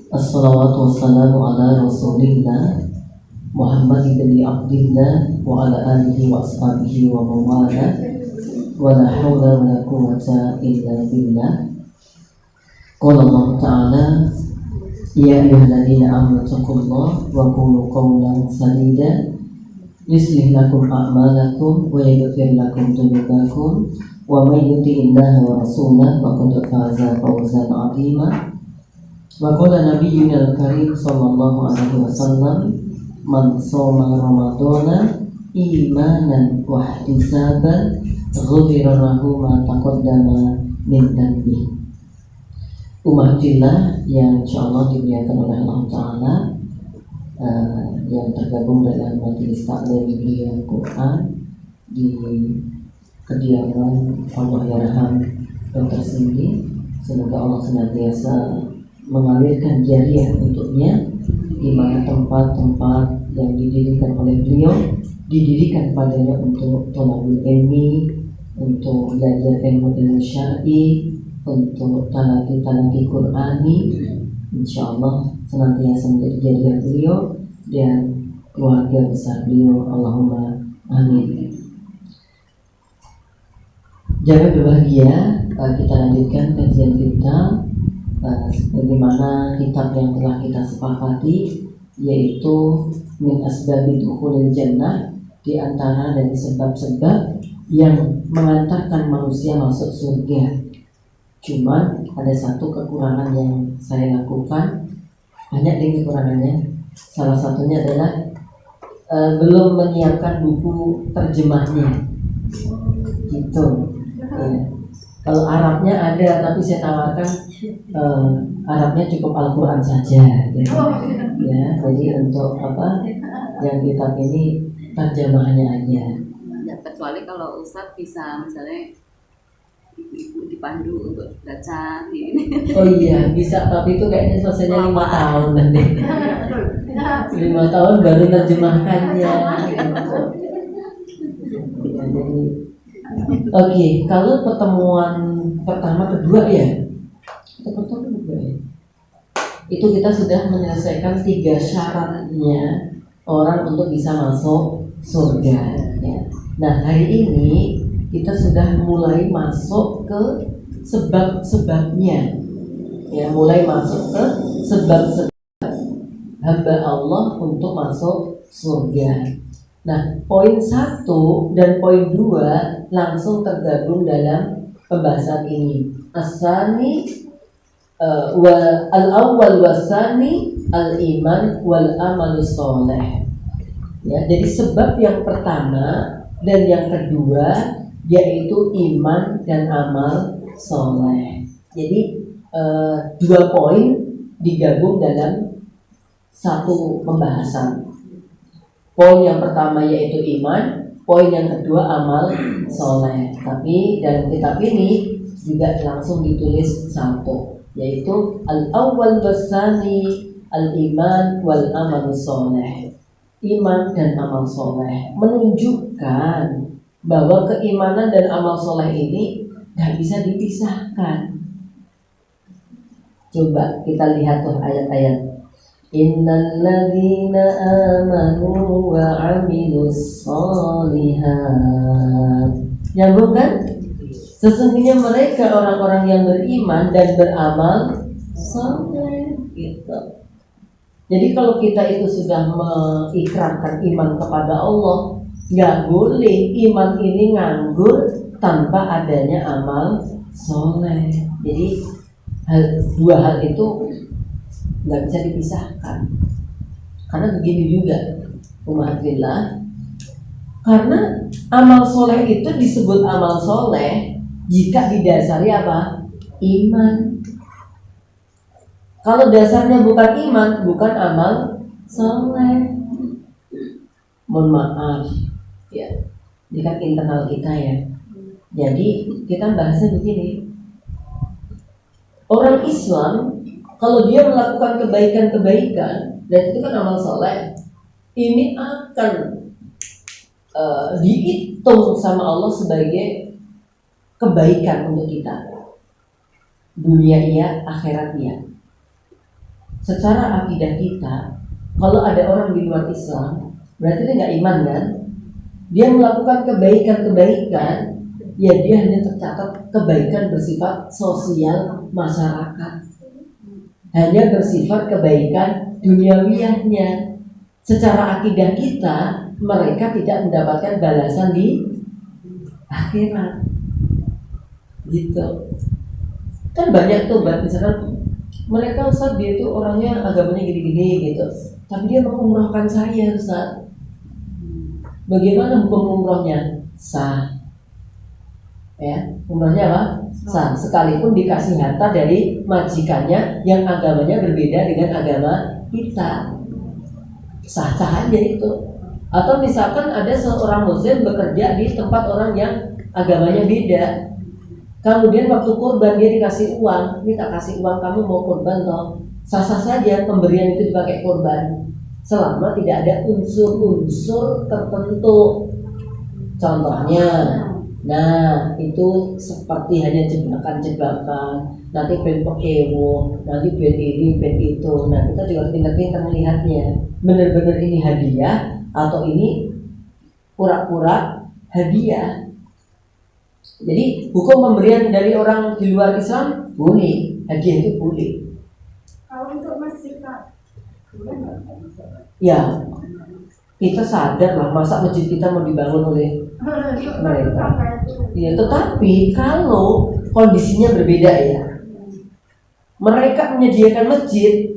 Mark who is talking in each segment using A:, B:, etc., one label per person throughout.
A: Assalatu wassalamu ala rasulillah Muhammad ibn Abdillah wa ala alihi wa ashabihi wa mawala wa la hawla wa la quwwata illa billah. Qala Allah Ta'ala ya ayyuhalladzina amanu taqullaha wa qulu qawlan sadida yuslih lakum a'malakum wa yaghfir lakum dhunubakum wa may yuti'illaha wa rasulahu faqad faza fawzan 'azima. Wa qala nabiyyuna al-karim sallallahu alaihi wasallam man shoma ramadhana imanan wa ihtisaban ghufira lahu ma taqaddama min dhanbi. Umatillah yang insyaallah dimuliakan oleh Allah Ta'ala, yang tergabung dalam majelis taklim beliau Quran di kediaman Allah Yarham Dr. Cindy. Semoga Allah senantiasa mengalirkan jariah untuknya, di mana tempat-tempat yang didirikan oleh beliau didirikan padanya untuk thalabul ilmi, untuk belajar ilmu syar'i, untuk talaqi Qur'ani. Insyaallah senantiasa menjadi jariah beliau dan keluarga besar beliau. Allahumma amin. Jangan berbahagia, kita lanjutkan kajian kita bagaimana kitab yang telah kita sepakati, yaitu min asbabi dukhulil jannah, di antara dari sebab-sebab yang mengantarkan manusia masuk surga. Cuma ada satu kekurangan yang saya lakukan, banyak nih kekurangannya. Salah satunya adalah belum menyiapkan buku terjemahnya, gitu. Ya. Kalau Arabnya ada, tapi saya tawarkan Arabnya cukup Al-Quran saja, gitu. Ya, jadi untuk apa yang kitab ini terjemahannya aja.
B: Ya, kecuali kalau Ustadz bisa misalnya ibu dipandu untuk baca ini.
A: Oh iya, bisa, tapi itu kayaknya selesainya 5 tahun nanti. 5 tahun baru terjemahkannya, gitu. Ya, jadi oke, kalau pertemuan pertama kedua ya, itu kita sudah menyelesaikan 3 syaratnya orang untuk bisa masuk surga, ya. Nah, hari ini kita sudah mulai masuk ke sebab-sebabnya, ya, mulai masuk ke sebab-sebab hamba Allah untuk masuk surga. Nah, poin 1 dan poin 2 langsung tergabung dalam pembahasan ini. As-sani al-awwal was-sani al-iman wal amalus sholeh. Ya, jadi sebab yang pertama dan yang kedua yaitu iman dan amal sholeh. Jadi 2 poin digabung dalam satu pembahasan. Poin yang pertama yaitu iman, poin yang kedua amal soleh. Tapi dalam kitab ini juga langsung ditulis satu, yaitu al-awwal was-tsani al-iman wal amal soleh. Iman dan amal soleh menunjukkan bahwa keimanan dan amal soleh ini tidak bisa dipisahkan. Coba kita lihat tuh ayat-ayat. Innal ladzina amanu wa 'amilus sholihat. Nyambung kan? Sesungguhnya mereka orang-orang yang beriman dan beramal saleh, gitu. Jadi kalau kita itu sudah mengikrarkan iman kepada Allah, nggak boleh iman ini nganggur tanpa adanya amal soleh. Jadi 2 hal itu nggak bisa dipisahkan. Karena begini juga, umatillah, karena amal soleh itu disebut amal soleh jika didasari apa? Iman. Kalau dasarnya bukan iman, bukan amal soleh. Mohon maaf, ya, ini kan internal kita ya. Jadi kita bahasnya begini, orang Islam kalau dia melakukan kebaikan-kebaikan, dan itu kan amal soleh, ini akan dihitung sama Allah sebagai kebaikan untuk kita. Dunia iya, akhirat iya. secara akidah kita, kalau ada orang di luar Islam, berarti dia nggak iman kan? Dia melakukan kebaikan-kebaikan, ya dia hanya tercatat kebaikan bersifat sosial masyarakat, hanya bersifat kebaikan duniawiyahnya. Secara akidah kita, mereka tidak mendapatkan balasan di akhirat, gitu. Kan banyak tuh, misalkan mereka Ustaz, dia itu orangnya agamanya gini-gini gitu, tapi dia mau umrahkan saya Ustaz. Bagaimana hukum umrahnya? Sah. Ya, umrahnya apa? Sah. Sekalipun dikasih harta dari majikannya yang agamanya berbeda dengan agama kita, sah-sah aja itu. Atau misalkan ada seorang muslim bekerja di tempat orang yang agamanya beda, kemudian waktu kurban dia dikasih uang, ini tak kasih uang, kamu mau kurban toh, sah-sah saja pemberian itu dipakai kurban, selama tidak ada unsur-unsur tertentu. Contohnya, nah itu seperti hanya jebakan-jebakan, nanti ben pekewo, nanti ben ini, ben itu. Nah kita juga pintar-pintar melihatnya, benar-benar ini hadiah atau ini pura-pura hadiah. Jadi hukum pemberian dari orang di luar Islam boleh, hadiah itu boleh.
C: Kalau untuk masjid Pak, boleh nggak?
A: Ya, kita sadar lah, masa masjid kita mau dibangun oleh mereka. Ya, tetapi kalau kondisinya berbeda ya, mereka menyediakan masjid,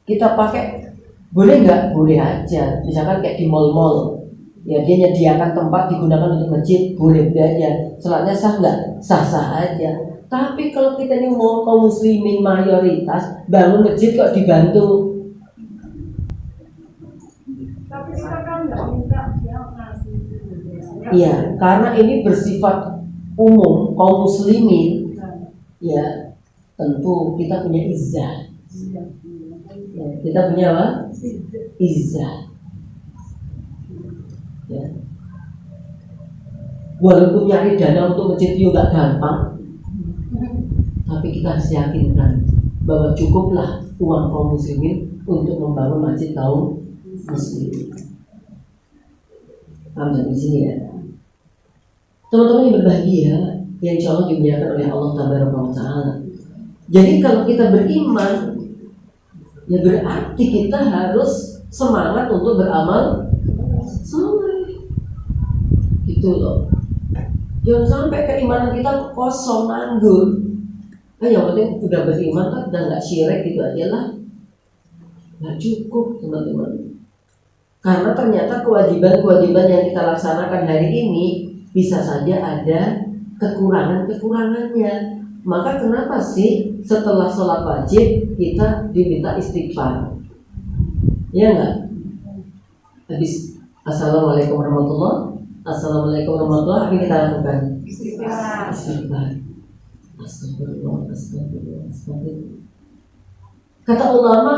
A: kita pakai, boleh nggak? Boleh aja. Misalkan kayak di mall-mall, ya dia menyediakan tempat digunakan untuk masjid, boleh aja. Sholatnya sah nggak? Sah-sah aja. Tapi kalau kita ini mau kaum muslimin mayoritas bangun masjid kok dibantu?
C: Tapi kita kan nggak minta dia ngasih.
A: Iya, karena ini bersifat umum kaum muslimin, ya tentu kita punya izzah. Ya, kita punya apa? Izzah. Ya. Walaupun nyari dana untuk masjid juga gampang, tapi kita harus yakinkan bahwa cukuplah uang kaum muslimin untuk membangun masjid kaum muslimin. Paham di sini ya? Teman-teman yang berbahagia, yang insya Allah dimuliakan oleh Allah Taala. Jadi kalau kita beriman, ya berarti kita harus semangat untuk beramal soleh. Gitu loh. Jangan sampai keimanan kita kosong, nganggur. Nah, yang penting udah beriman kan, udah nggak syirik gitu aja lah. Nggak cukup teman-teman. Karena ternyata kewajiban-kewajiban yang kita laksanakan hari ini bisa saja ada kekurangan-kekurangannya. Maka kenapa sih setelah sholat wajib kita diminta istighfar? Ya enggak? Habis Assalamualaikum warahmatullahi, Assalamualaikum warahmatullahi, apa yang kita lakukan? Istighfar. Astagfirullah, astagfirullah, astagfirullah. Kata ulama,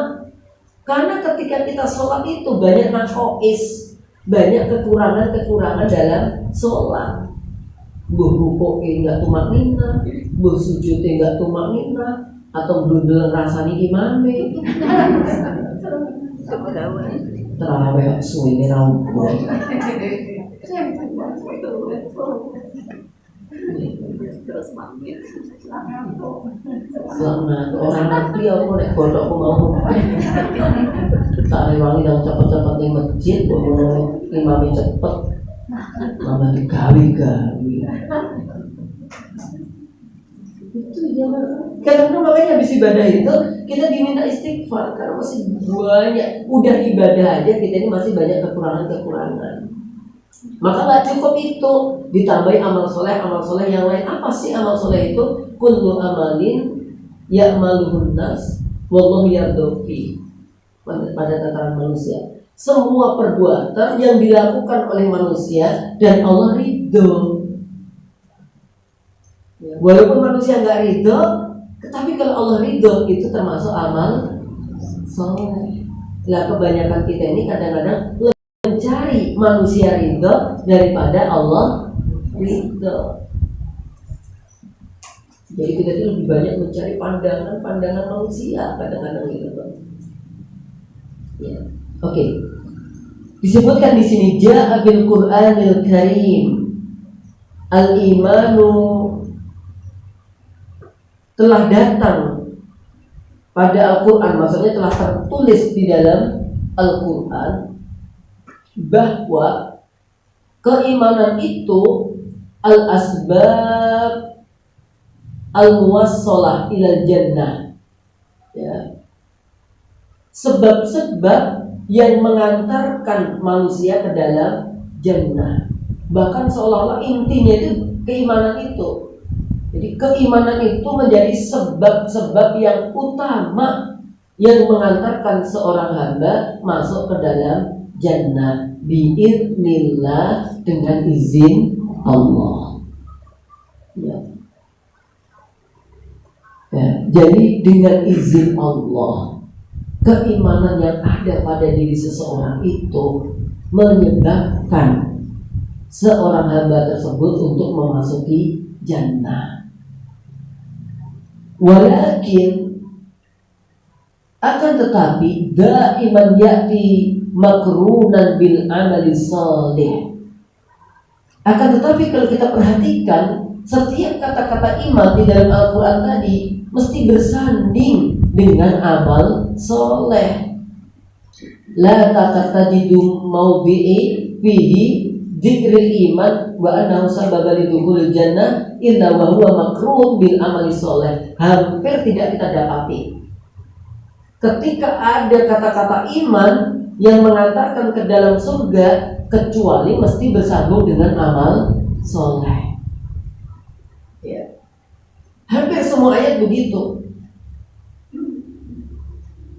A: karena ketika kita sholat itu banyak nakois, banyak kekurangan-kekurangan dalam sholat. Buh rukuke enggak tumak nina, buh sujudnya enggak tumak nina, atau brundel rasani imame. Terawih suwi rauku.
B: Terus pamit.
A: Selamat orang ngerti aku nek bodohku mau. Tak rewangi nang cepet-cepet ning masjid, kok ngono imame cepet. Mama digawe-gawe. Itu ya. Karena makanya habis ibadah itu kita diminta istighfar karena masih banyak. Udah ibadah aja kita ini masih banyak kekurangan-kekurangan. Maka nggak cukup itu, ditambahi amal soleh yang lain. Apa sih amal soleh itu? Kullu amalin ya'maluhun nas wallahu yardofi. Pada tataran manusia, semua perbuatan yang dilakukan oleh manusia dan Allah ridho. Walaupun manusia nggak ridho, tetapi kalau Allah ridho itu termasuk amal soleh. Lah kebanyakan kita ini kadang-kadang mencari manusia ridho daripada Allah ridho. Jadi kita itu lebih banyak mencari pandangan manusia kadang-kadang gitu. Ya. Oke. Disebutkan di sini ja'a bil Qur'anil Karim al-imanu, telah datang pada Al-Quran, maksudnya telah tertulis di dalam Al-Quran bahwa keimanan itu al-asbab al-muwassalah ilal jannah, ya. Sebab-sebab yang mengantarkan manusia ke dalam jannah. Bahkan seolah-olah intinya itu keimanan itu. Jadi keimanan itu menjadi sebab-sebab yang utama yang mengantarkan seorang hamba masuk ke dalam jannah biiznillah, dengan izin Allah. Ya. Ya, jadi dengan izin Allah, keimanan yang ada pada diri seseorang itu menyebabkan seorang hamba tersebut untuk memasuki jannah. Walakin, akan tetapi, daiman ya'ti makrunan bil amali salih. Akan tetapi kalau kita perhatikan, setiap kata-kata iman di dalam Al-Quran tadi mesti bersanding dengan amal soleh. La taqtadidu mawdi'i fihi dzikril iman wa annahu sababa lidukhulil jannah illa wa huwa makrun bil amali soleh. Hampir tidak kita dapati ketika ada kata-kata iman yang mengantarkan ke dalam surga kecuali mesti bersambung dengan amal soleh. Ya. Hampir semua ayat begitu.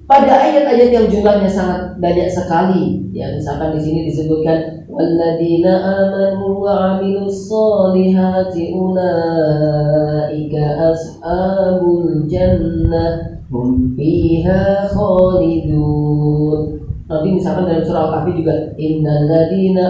A: Pada ayat-ayat yang jumlahnya sangat banyak sekali, ya, misalkan di sini disebutkan walladzina amanu wa 'amilus solihati ulaika ashabul jannah hum fiha khalidun. Nanti misalkan dalam surah Al-Kahfi juga innalladzina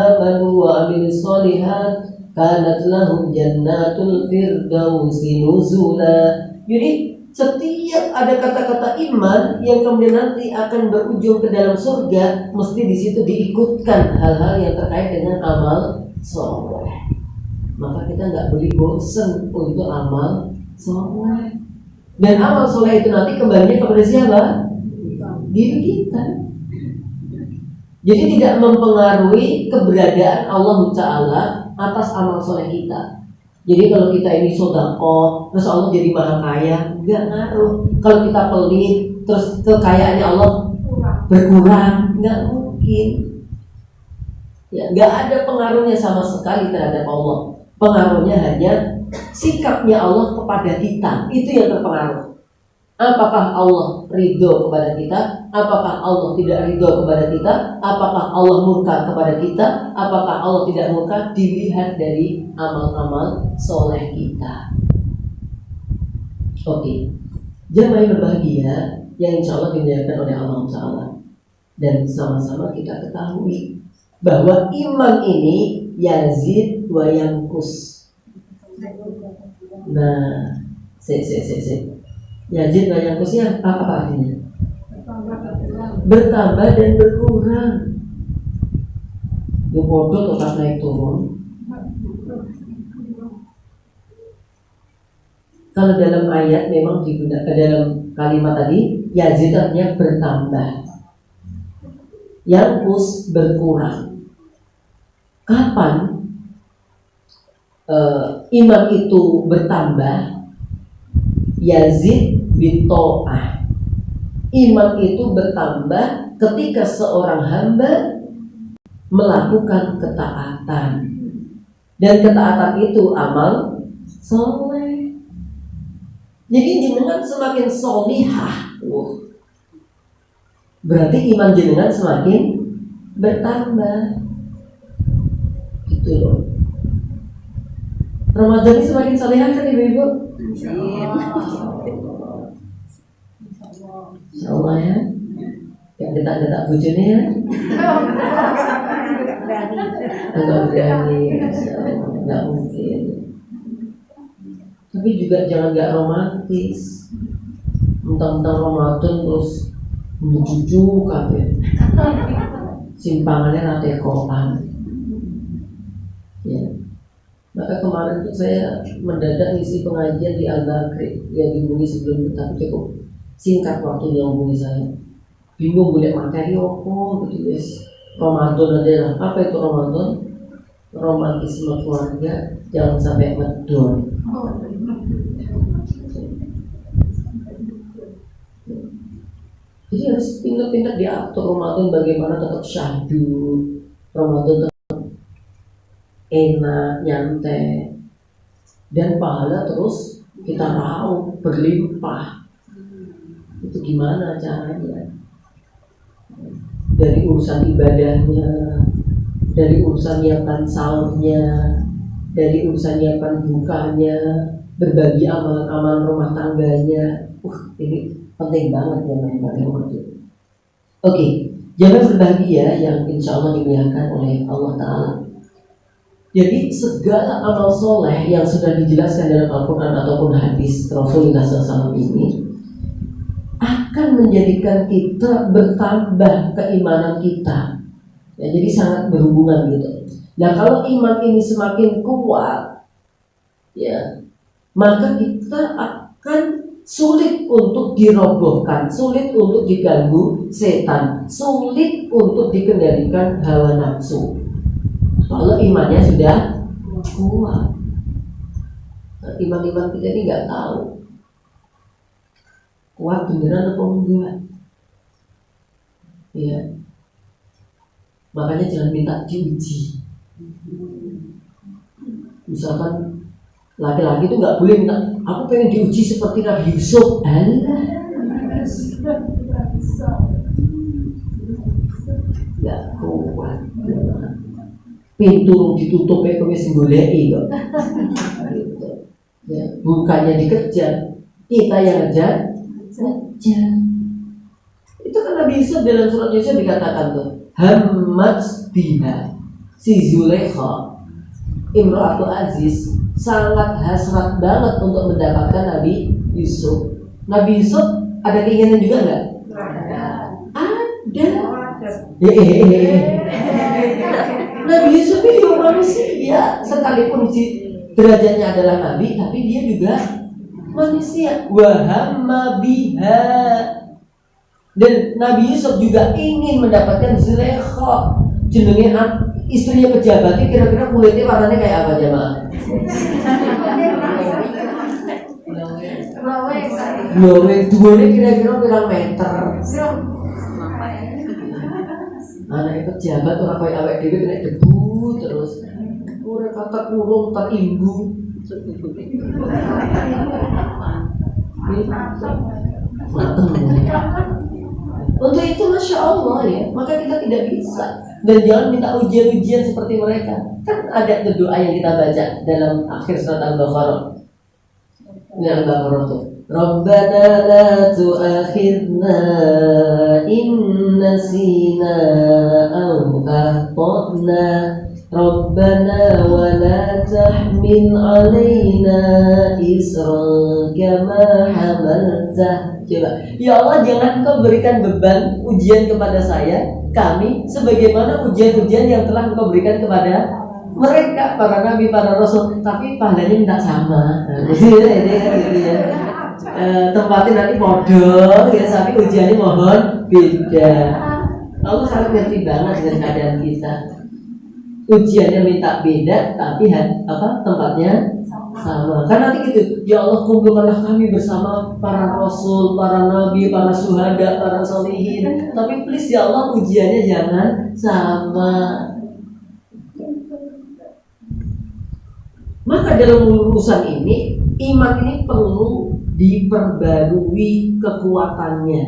A: amanu wa 'amilus solihat kanat lahum jannatul firdausi nuzula. Jadi setiap ada kata-kata iman yang kemudian nanti akan berujung ke dalam surga, mesti di situ diikutkan hal-hal yang terkait dengan amal soleh. Maka kita nggak boleh bosan untuk amal soleh. Dan amal soleh itu nanti kembalinya kepada siapa? Diri kita. Jadi tidak mempengaruhi keberadaan Allah Ta'ala atas amal soleh kita. Jadi kalau kita ini sedekah, terus Allah jadi maha kaya, enggak ngaruh. Kalau kita pelit, terus kekayaannya Allah berkurang, enggak mungkin. Ya, enggak ada pengaruhnya sama sekali terhadap Allah. Pengaruhnya hanya sikapnya Allah kepada kita, itu yang terpengaruh. Apakah Allah ridho kepada kita? Apakah Allah tidak ridho kepada kita? Apakah Allah murka kepada kita? Apakah Allah tidak murka? Dilihat dari amal-amal soleh kita. Oke, jemaah yang berbahagia yang insya Allah dimuliakan oleh Allah Ta'ala. Dan sama-sama kita ketahui bahwa iman ini yazid wa yanqus. Nah, yazid wa yanqusnya apa artinya? Bertambah dan berkurang. Yang bodoh tetap naik turun. Kalau dalam ayat memang digunakan dalam kalimat tadi yazid artinya bertambah, yanqus berkurang. Kapan iman itu bertambah? Yazid bito'ah. Iman itu bertambah ketika seorang hamba melakukan ketaatan. Dan ketaatan itu amal soleh. Jadi jenengan semakin solihah, berarti iman jenengan semakin bertambah. Gitu loh. Ramadan ini semakin solihah kan ibu-ibu? Insya Allah ya. Gak detak-detak bujurnya ya. Enggak berani, enggak mungkin. Tapi juga jangan gak romantis. mentang-mentang Ramadan terus cucu kabeh. Simpangannya rate kopan. Ya. Maka kemarin tuh saya mendadak ngisi pengajian di Al-Bakri yang dihubungi sebelum itu, tapi cukup singkat waktunya hubungi saya. Bingung boleh materi apa gitu guys. Ramadan adalah apa itu Ramadan? Romantisme keluarga, jangan sampai ngedon. Jadi harus pintar-pintar diatur Ramadan bagaimana tetap syahdu, Ramadan tetap enak, nyantai, dan pahala terus kita mau berlimpah. Itu gimana caranya? Dari urusan ibadahnya, dari urusan nyiapkan sahurnya, dari urusan nyiapkan bukanya, berbagi amalan-amalan rumah tangganya. Ini penting banget ya teman-teman. Oke, jangan berbahagia yang insya Allah dimuliakan oleh Allah Ta'ala. Jadi segala amal soleh yang sudah dijelaskan dalam Al-Quran ataupun hadis Rasulullah SAW ini akan menjadikan kita bertambah keimanan kita. Ya, jadi sangat berhubungan gitu. Nah kalau iman ini semakin kuat, ya maka kita akan sulit untuk dirobohkan, sulit untuk diganggu setan, sulit untuk dikendalikan hawa nafsu. Kalau imannya sudah kuat. Nah, iman-iman kita ini nggak tahu kuat beneran atau enggak. Ya. Makanya jangan minta diuji. Misalkan laki-laki itu nggak boleh minta, aku pengen diuji seperti Nabi Yusuf. Nggak kuat. Pintu ditutup kayak wis goleki kok. Ya, bukannya dikejar, kita yang ngejar. Itu kan Nabi Yusuf dalam surat Yusuf dikatakan tuh, hammat biha, si Zulaikha Imratul Aziz sangat hasrat banget untuk mendapatkan Nabi Yusuf. Nabi Yusuf ada keinginan juga nggak? Ada. Nabi Yusuf itu manusia, sekalipun derajatnya adalah nabi, tapi dia juga manusia. Wahamma biha. Dan Nabi Yusuf juga ingin mendapatkan Zulaikha, jenenge istrinya pejabat. Kira-kira kulitnya warnanya kayak apa jemaah? Glowing, duanya kira-kira berapa meter? Anak pejabat orang kayak awet dewi kena debu terus. Orang kata kurung terimbu. Untuk itu Masya Allah ya, maka kita tidak bisa. Dan jangan minta ujian-ujian seperti mereka. Kan ada doa yang kita baca dalam akhir surat Al-Baqarah. Ini Al-Baqarah tuh, Rabbana la tu'akhidna in nasina aw akhtana Rabbana wa la tahmil alaina isran kama hamaltah. Coba, ya Allah jangan Engkau berikan beban ujian kepada kami sebagaimana ujian-ujian yang telah Engkau berikan kepada mereka, para nabi, para rasul, tapi pahalanya minta sama. Tempatin nanti modal ya, tapi ujiannya mohon beda. Allah sangat ngerti banget dengan keadaan kita. Ujiannya minta beda, tapi tempatnya sama. Kan nanti gitu, ya Allah kumpulkanlah kami bersama para rasul, para nabi, para syuhada, para sholihin. Tapi please ya Allah ujiannya jangan sama. Maka dalam urusan ini, iman ini perlu diperbarui kekuatannya.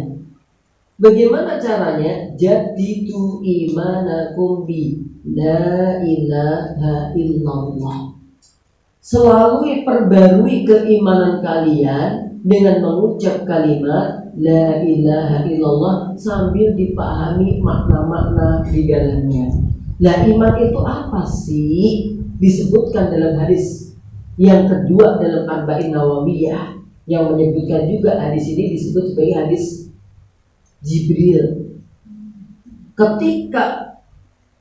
A: Bagaimana caranya? Jadidu imanakum bi la ilaha illallah. Selalu perbarui keimanan kalian dengan mengucap kalimat la ilaha illallah sambil dipahami makna-makna di dalamnya. Lah iman itu apa sih? Disebutkan dalam hadis yang kedua dalam Arba'in Nawawiyah yang menyebutkan juga hadis ini disebut sebagai hadis Jibril. Ketika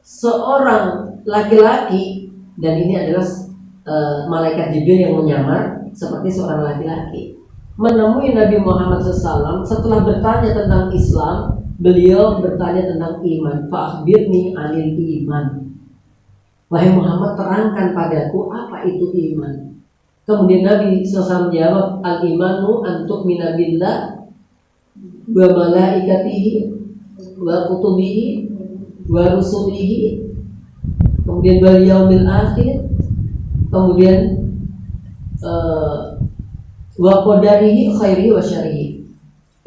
A: seorang laki-laki, dan ini adalah malaikat Jibril yang menyamar seperti seorang laki-laki, menemui Nabi Muhammad SAW setelah bertanya tentang Islam, beliau bertanya tentang iman. Fa'akhbirni anil iman. Wahai Muhammad, terangkan padaku apa itu iman. Kemudian Nabi SAW menjawab, al-imanu antuk minabillah wa malaikatihi wa kutubihi wa rusulihi, kemudian wal yaumil akhir, kemudian wa qadarihi khairihi wa syarrihi.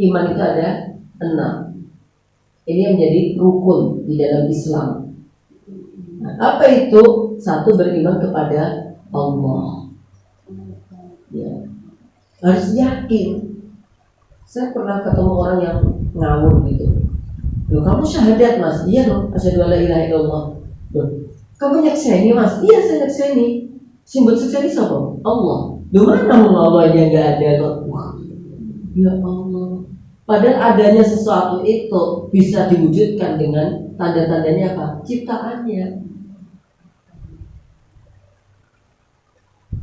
A: Iman itu ada 6. Ini yang menjadi rukun di dalam Islam. Nah, apa itu? 1, beriman kepada Allah. Ya. Harus yakin. Saya pernah ketemu orang yang ngawur gitu. Loh, kamu syahadat mas? Iya dong, asyhadu alla ilaha illallah. Loh, kamu nyakseni mas? Iya saya nyakseni. Simbol nyakseni siapa? Allah. Loh, mana Allah aja nggak ada kok. Wah, ya Allah. Padahal adanya sesuatu itu bisa diwujudkan dengan tanda-tandanya apa? Ciptaannya.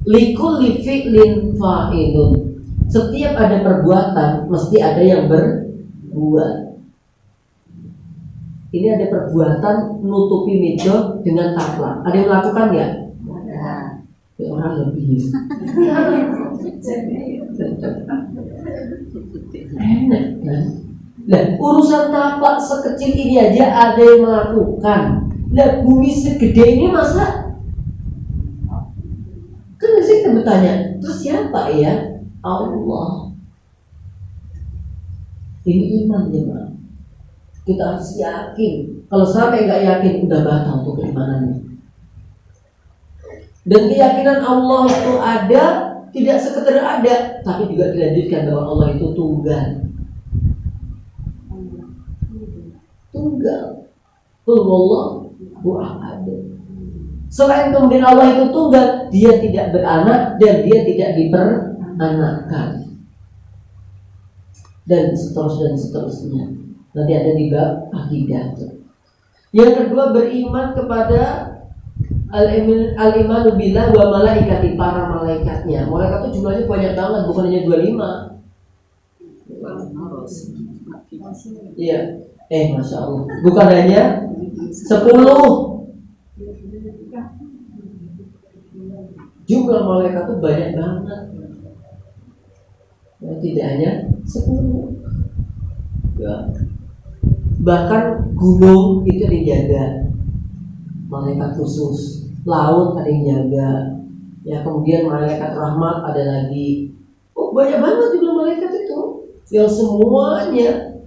A: Likulli fi'lin fa'ilun. Setiap ada perbuatan mesti ada yang berbuat. Ini ada perbuatan nutupi meja dengan takwa. Ada yang melakukan ya? Ada. Ya, orang lebih. Enak kan? Nah, urusan tapak sekecil ini aja ada yang melakukan. Nah, bumi segede ini masa? Kan saya bertanya, terus siapa ya? Allah. Ini iman ya Pak. Kita harus yakin. Kalau sampai nggak yakin, udah batal untuk keimanannya. Dan keyakinan Allah itu ada, tidak sekedar ada, tapi juga dilanjutkan bahwa Allah itu tunggal. Tunggal. Qul ahad. Selain kemudian Allah itu tunggal, dia tidak beranak dan dia tidak diperanakkan. Dan seterusnya. Nanti ada di bab akidah. Yang kedua, beriman kepada al-imanu billah wa malaikati, para malaikatnya. Malaikat itu jumlahnya banyak banget, bukan hanya 25. Iya. Masya Allah. Bukan hanya 10. Jumlah malaikat itu banyak banget. Ya, tidak hanya 10. Ya. Bahkan gunung itu dijaga malaikat khusus, laut ada yang jaga. Ya, kemudian malaikat rahmat ada lagi. Oh, banyak banget jumlah malaikat itu yang semuanya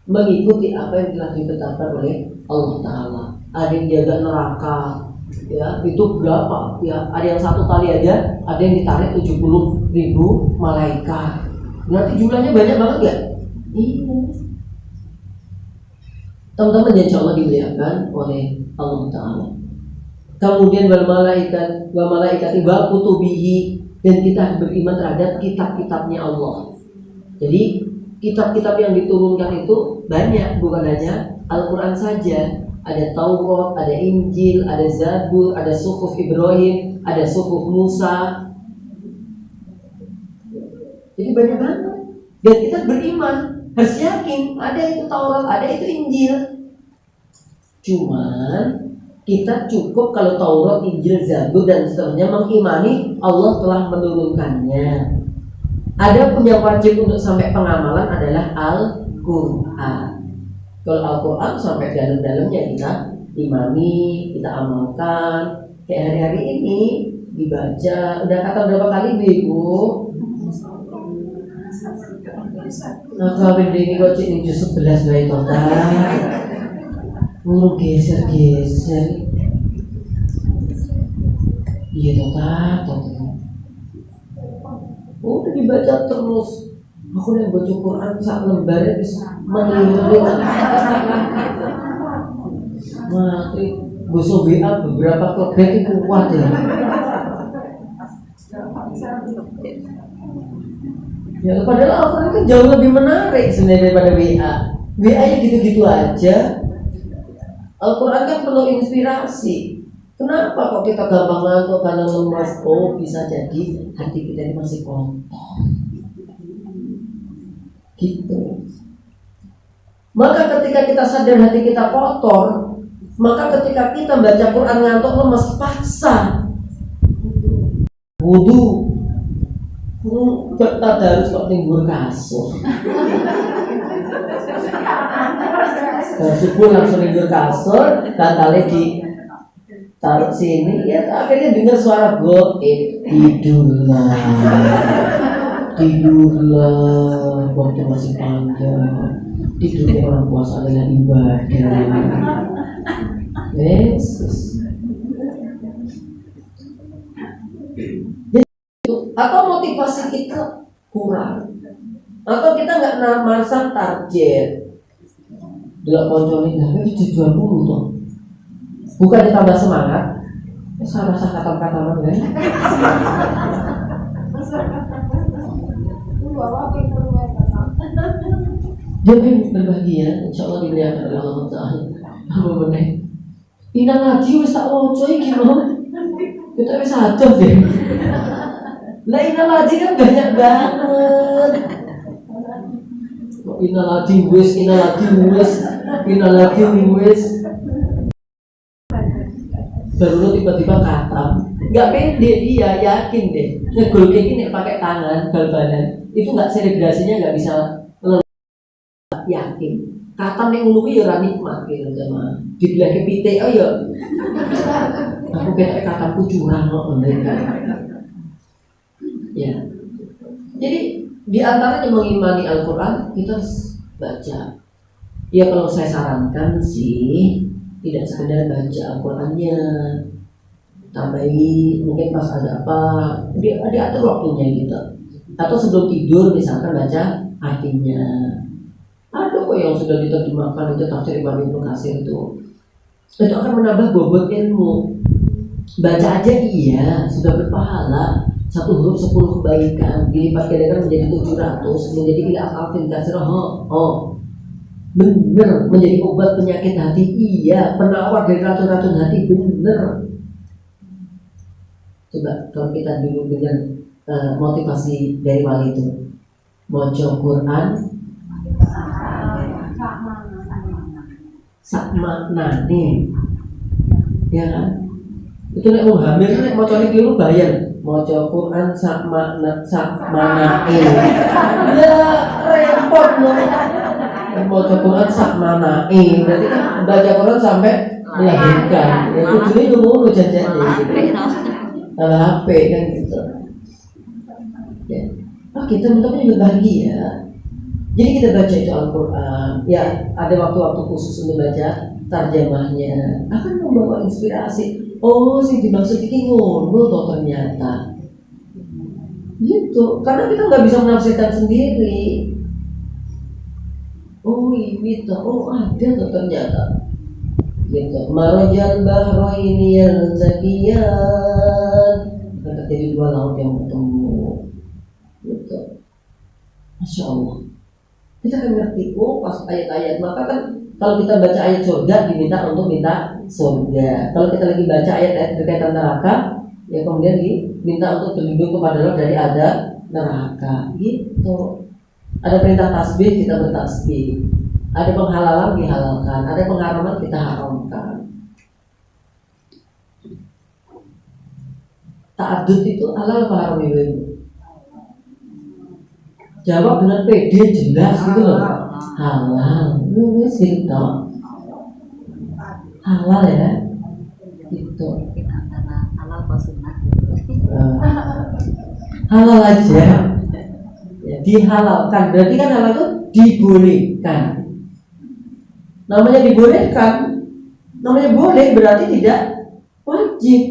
A: mengikuti apa yang telah ditetapkan oleh Allah Ta'ala. Ada yang jaga neraka, ya itu berapa? Ya, ada yang satu kali aja, ada yang ditarik 70.000 malaikat. Berarti jumlahnya banyak banget ya? Iya. Teman-teman, insya Allah dimuliakan oleh Allah Ta'ala. Kemudian wal malaikati wa kutubihi, dan kita beriman terhadap kitab-kitabnya Allah. Jadi kitab-kitab yang diturunkan itu banyak, bukan hanya Al-Quran saja. Ada Taurat, ada Injil, ada Zabur, ada Suhuf Ibrahim, ada Suhuf Musa. Jadi banyak banget. Dan kita beriman, harus yakin ada itu Taurat, ada itu Injil. Cuman kita cukup kalau Taurat, Injil, Zabur dan seterusnya mengimani Allah telah menurunkannya. Ada pun yang wajib untuk sampai pengamalan adalah Al-Quran. Kalau Al-Quran sampai dalam-dalamnya kita imani, kita amalkan. Kayak hari-hari ini dibaca, udah kata berapa kali Bu? Nah, kalau ini kok cik juz 11 baik total. Mulu geser-geser. Iya total. Udah dibaca terus. Aku yang baca Quran sak lembar bisa menyeluruh. Mati. Bosok WA beberapa klubek itu kuat ya. Ya, padahal Al-Quran kan jauh lebih menarik sebenarnya daripada WA. WA nya gitu-gitu aja. Al-Quran kan perlu inspirasi. Kenapa kok kita gampang ngantuk karena lemas? Oh, bisa jadi hati kita ini masih kotor. Gitu. Maka ketika kita sadar hati kita kotor, maka ketika kita baca Quran ngantuk lemas, paksa wudu. Kita harus kok timbul kasur. Dan subuh langsung timbul kasur, dan kali di taruh sini, ya akhirnya dengar suara goib, tidurlah, waktu masih panjang, tidurnya orang puasa adalah ibadah. Yesus. Atau motivasi kita kurang, atau kita nggak merasa target. Bila konconin dah itu 20 tuh, bukan ditambah semangat. Saya rasa kata-kata mana? Jadi berbahagia, insya Allah dimuliakan oleh Allah Taala. Apa benar? Inang lagi wis tak woco iki lho. Kita wis adoh deh. Lah inaladi kan banyak banget. Inaladi wis. Baru tiba-tiba katam. Gak pede dia, yakin deh. Ngegol kayak gini pakai tangan, bal-balan. Itu gak selebrasinya gak bisa yakin. Katam yang nguluwi ya ora nikmat gitu sama. Di belah kepite oh ya. Aku kayak katamku curang kok mereka. Ya, jadi di antaranya mengimani Al-Quran kita harus baca. Ya kalau saya sarankan sih tidak sekedar baca Al-Qurannya, tambahi mungkin pas ada apa, diatur waktunya gitu. Atau sebelum tidur misalkan baca artinya. Ada kok yang sudah diterjemahkan itu tafsir Imam Ibnu Katsir itu akan menambah bobot ilmu. Baca aja iya sudah berpahala. 1 huruf 10 kebaikan dilipat gandakan menjadi 700 menjadi ila akafin kasrah. Bener menjadi obat penyakit hati, iya penawar dari racun-racun hati, bener. Coba kalau kita dulu dengan motivasi dari wali itu baca Quran sak maknane, ya kan? Itu nek wong hamil nek macane keliru bayar. Maca Quran sak makna sak manae. Ya repot loh. Maca Quran sak manae. Berarti kan baca Quran sampai melahirkan. Ya kudune yo ngono jajane gitu. Kalau HP kan gitu. Ya. Kita bentuknya juga bahagia. Jadi kita baca itu Al-Quran. Ya ada waktu-waktu khusus untuk baca tarjamahnya. Akan membawa inspirasi. Oh sih dimaksud ini ngono toh ternyata gitu, karena kita nggak bisa menafsirkan sendiri. Oh ini toh, oh ada toh ternyata gitu. Marajal bahraini yalzaqiyan, kata jadi 2 laut yang bertemu gitu. Masya Allah, kita kan ngerti. Oh pas ayat-ayat, maka kan kalau kita baca ayat surga diminta untuk minta surga. Kalau kita lagi baca ayat-ayat berkaitan neraka, ya kemudian diminta untuk berlindung kepada Allah dari ada neraka. Gitu. Ada perintah tasbih, kita bertasbih. Ada penghalalan dihalalkan, ada pengharaman kita haramkan. Ta'addud itu halal apa haram ibu? Jawab dengan pede jelas gitu loh. Halal. Ini sih toh. Halal ya. Gitu.
B: Antara halal apa sunnah.
A: Halal aja. Ya, dihalalkan. Berarti kan halal itu dibolehkan. Namanya dibolehkan. Namanya boleh berarti tidak wajib.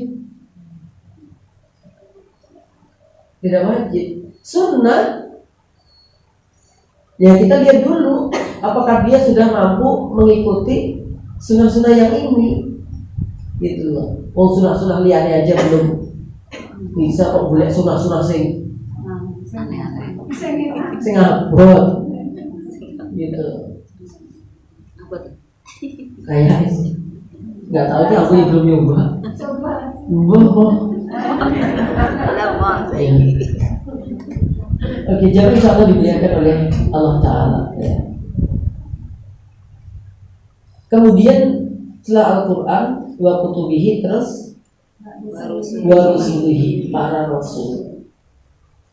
A: Tidak wajib. Sunnah. Ya kita lihat dulu apakah dia sudah mampu mengikuti sunnah-sunnah yang ini, gitu loh. Oh sunnah-sunnah liarnya aja belum bisa kok boleh sunnah-sunnah sing Sing abot gitu.
B: Apa tuh?
A: Kayak nggak tahu sih, aku yang belum nyoba.
C: Coba.
B: Lemon.
A: Oke, jadi insya Allah dimuliakan oleh Allah Ta'ala ya. Kemudian setelah Al-Quran wa kutubihi, terus wa rusulihi, para rasul.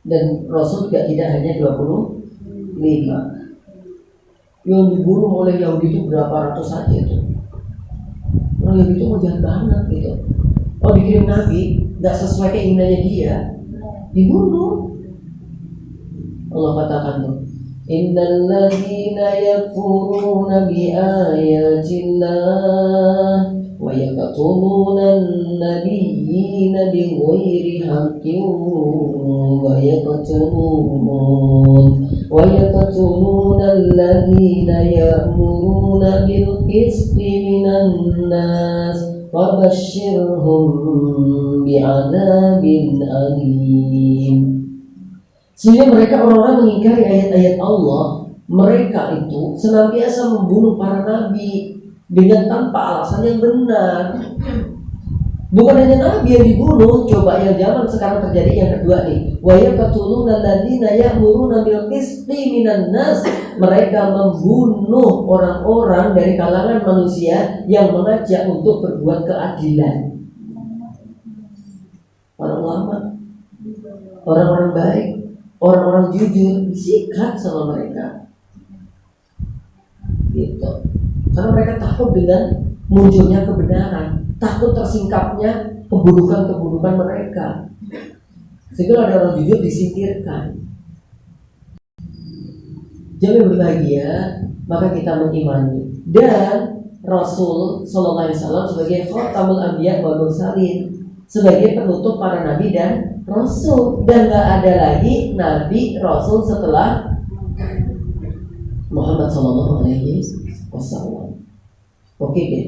A: Dan rasul juga tidak hanya 25. Yang dibunuh oleh Yahudi itu berapa ratus saja itu. Orang Yahudi itu mau jahat banget gitu. Oh, dikirim Nabi nggak sesuai keinginannya dia, dibunuh. Allah katakan tuh, innal ladzina yakfuruna bi ayatillah wa yaqtuluna an-nabiyyina bighairi haqqin wa yaqtuluna alladzina ya'muruna bil qisti minan nas wa basyirhum bi'adzabin alim. Sehingga mereka orang-orang mengingkari ayat-ayat Allah, mereka itu senantiasa membunuh para nabi dengan tanpa alasan yang benar. Bukan hanya nabi yang dibunuh, coba yang zaman sekarang terjadi yang kedua nih. Wa yaqtuluna alladziina ya'muruna bil qisti minan nas. Mereka membunuh orang-orang dari kalangan manusia yang mengajak untuk berbuat keadilan. Para ulama, orang-orang baik, orang-orang jujur disikat sama mereka gitu. Karena mereka takut dengan munculnya kebenaran, takut tersingkapnya keburukan-keburukan mereka. Sehingga ada orang jujur disingkirkan. Jangan berbahagia, maka kita mengimani. Dan Rasul Sallallahu Alaihi Wasallam sebagai Khatamul Anbiya wal Mursalin, sebagai penutup para nabi dan rasul, dan gak ada lagi nabi rasul setelah Muhammad Sallallahu Alaihi Wasallam. Oke deh.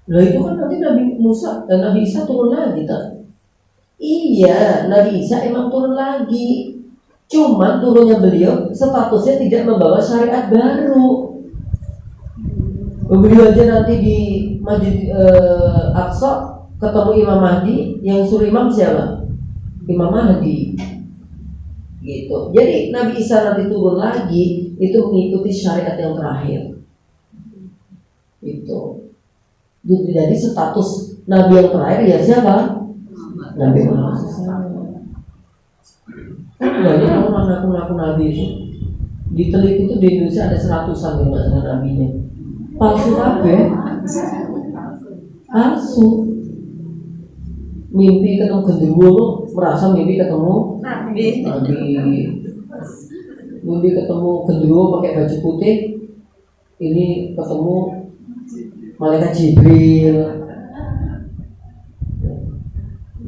A: Lah itu kan nanti Nabi Musa dan Nabi Isa turun lagi kan? Iya, Nabi Isa emang turun lagi. Cuma turunnya beliau statusnya tidak membawa syariat baru. Beliau aja nanti di Masjid Aqsa ketemu Imam Mahdi, yang suruh imam siapa? Imam Mahdi. Gitu. Jadi Nabi Isa nanti turun lagi itu mengikuti syariat yang terakhir. Itu. Jadi status Nabi yang terakhir ya siapa? Nabi Muhammad. Banyak orang ngaku-ngaku Nabi itu. Diteliti itu di Indonesia ada 100-an yang nggak dengan nabinya. Palsu kabeh. Palsu. Mimpi ketemu genderuwo, merasa mimpi ketemu Nabi. Mimpi ketemu genderuwo pakai baju putih, ini ketemu malaikat Jibril.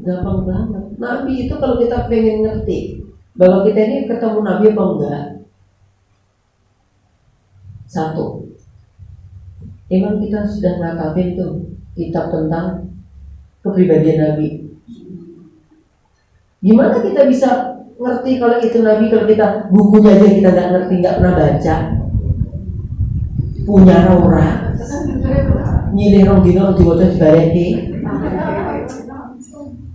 A: Gampang banget. Nabi itu kalau kita pengen ngerti bahwa kita ini ketemu Nabi apa enggak, satu, emang kita sudah ngakapin tuh kitab tentang kepribadian Nabi. Gimana kita bisa ngerti kalau itu Nabi kalau kita bukunya aja kita nggak ngerti, nggak pernah baca, punya ora, nyilih rong dino diwaca dibareki.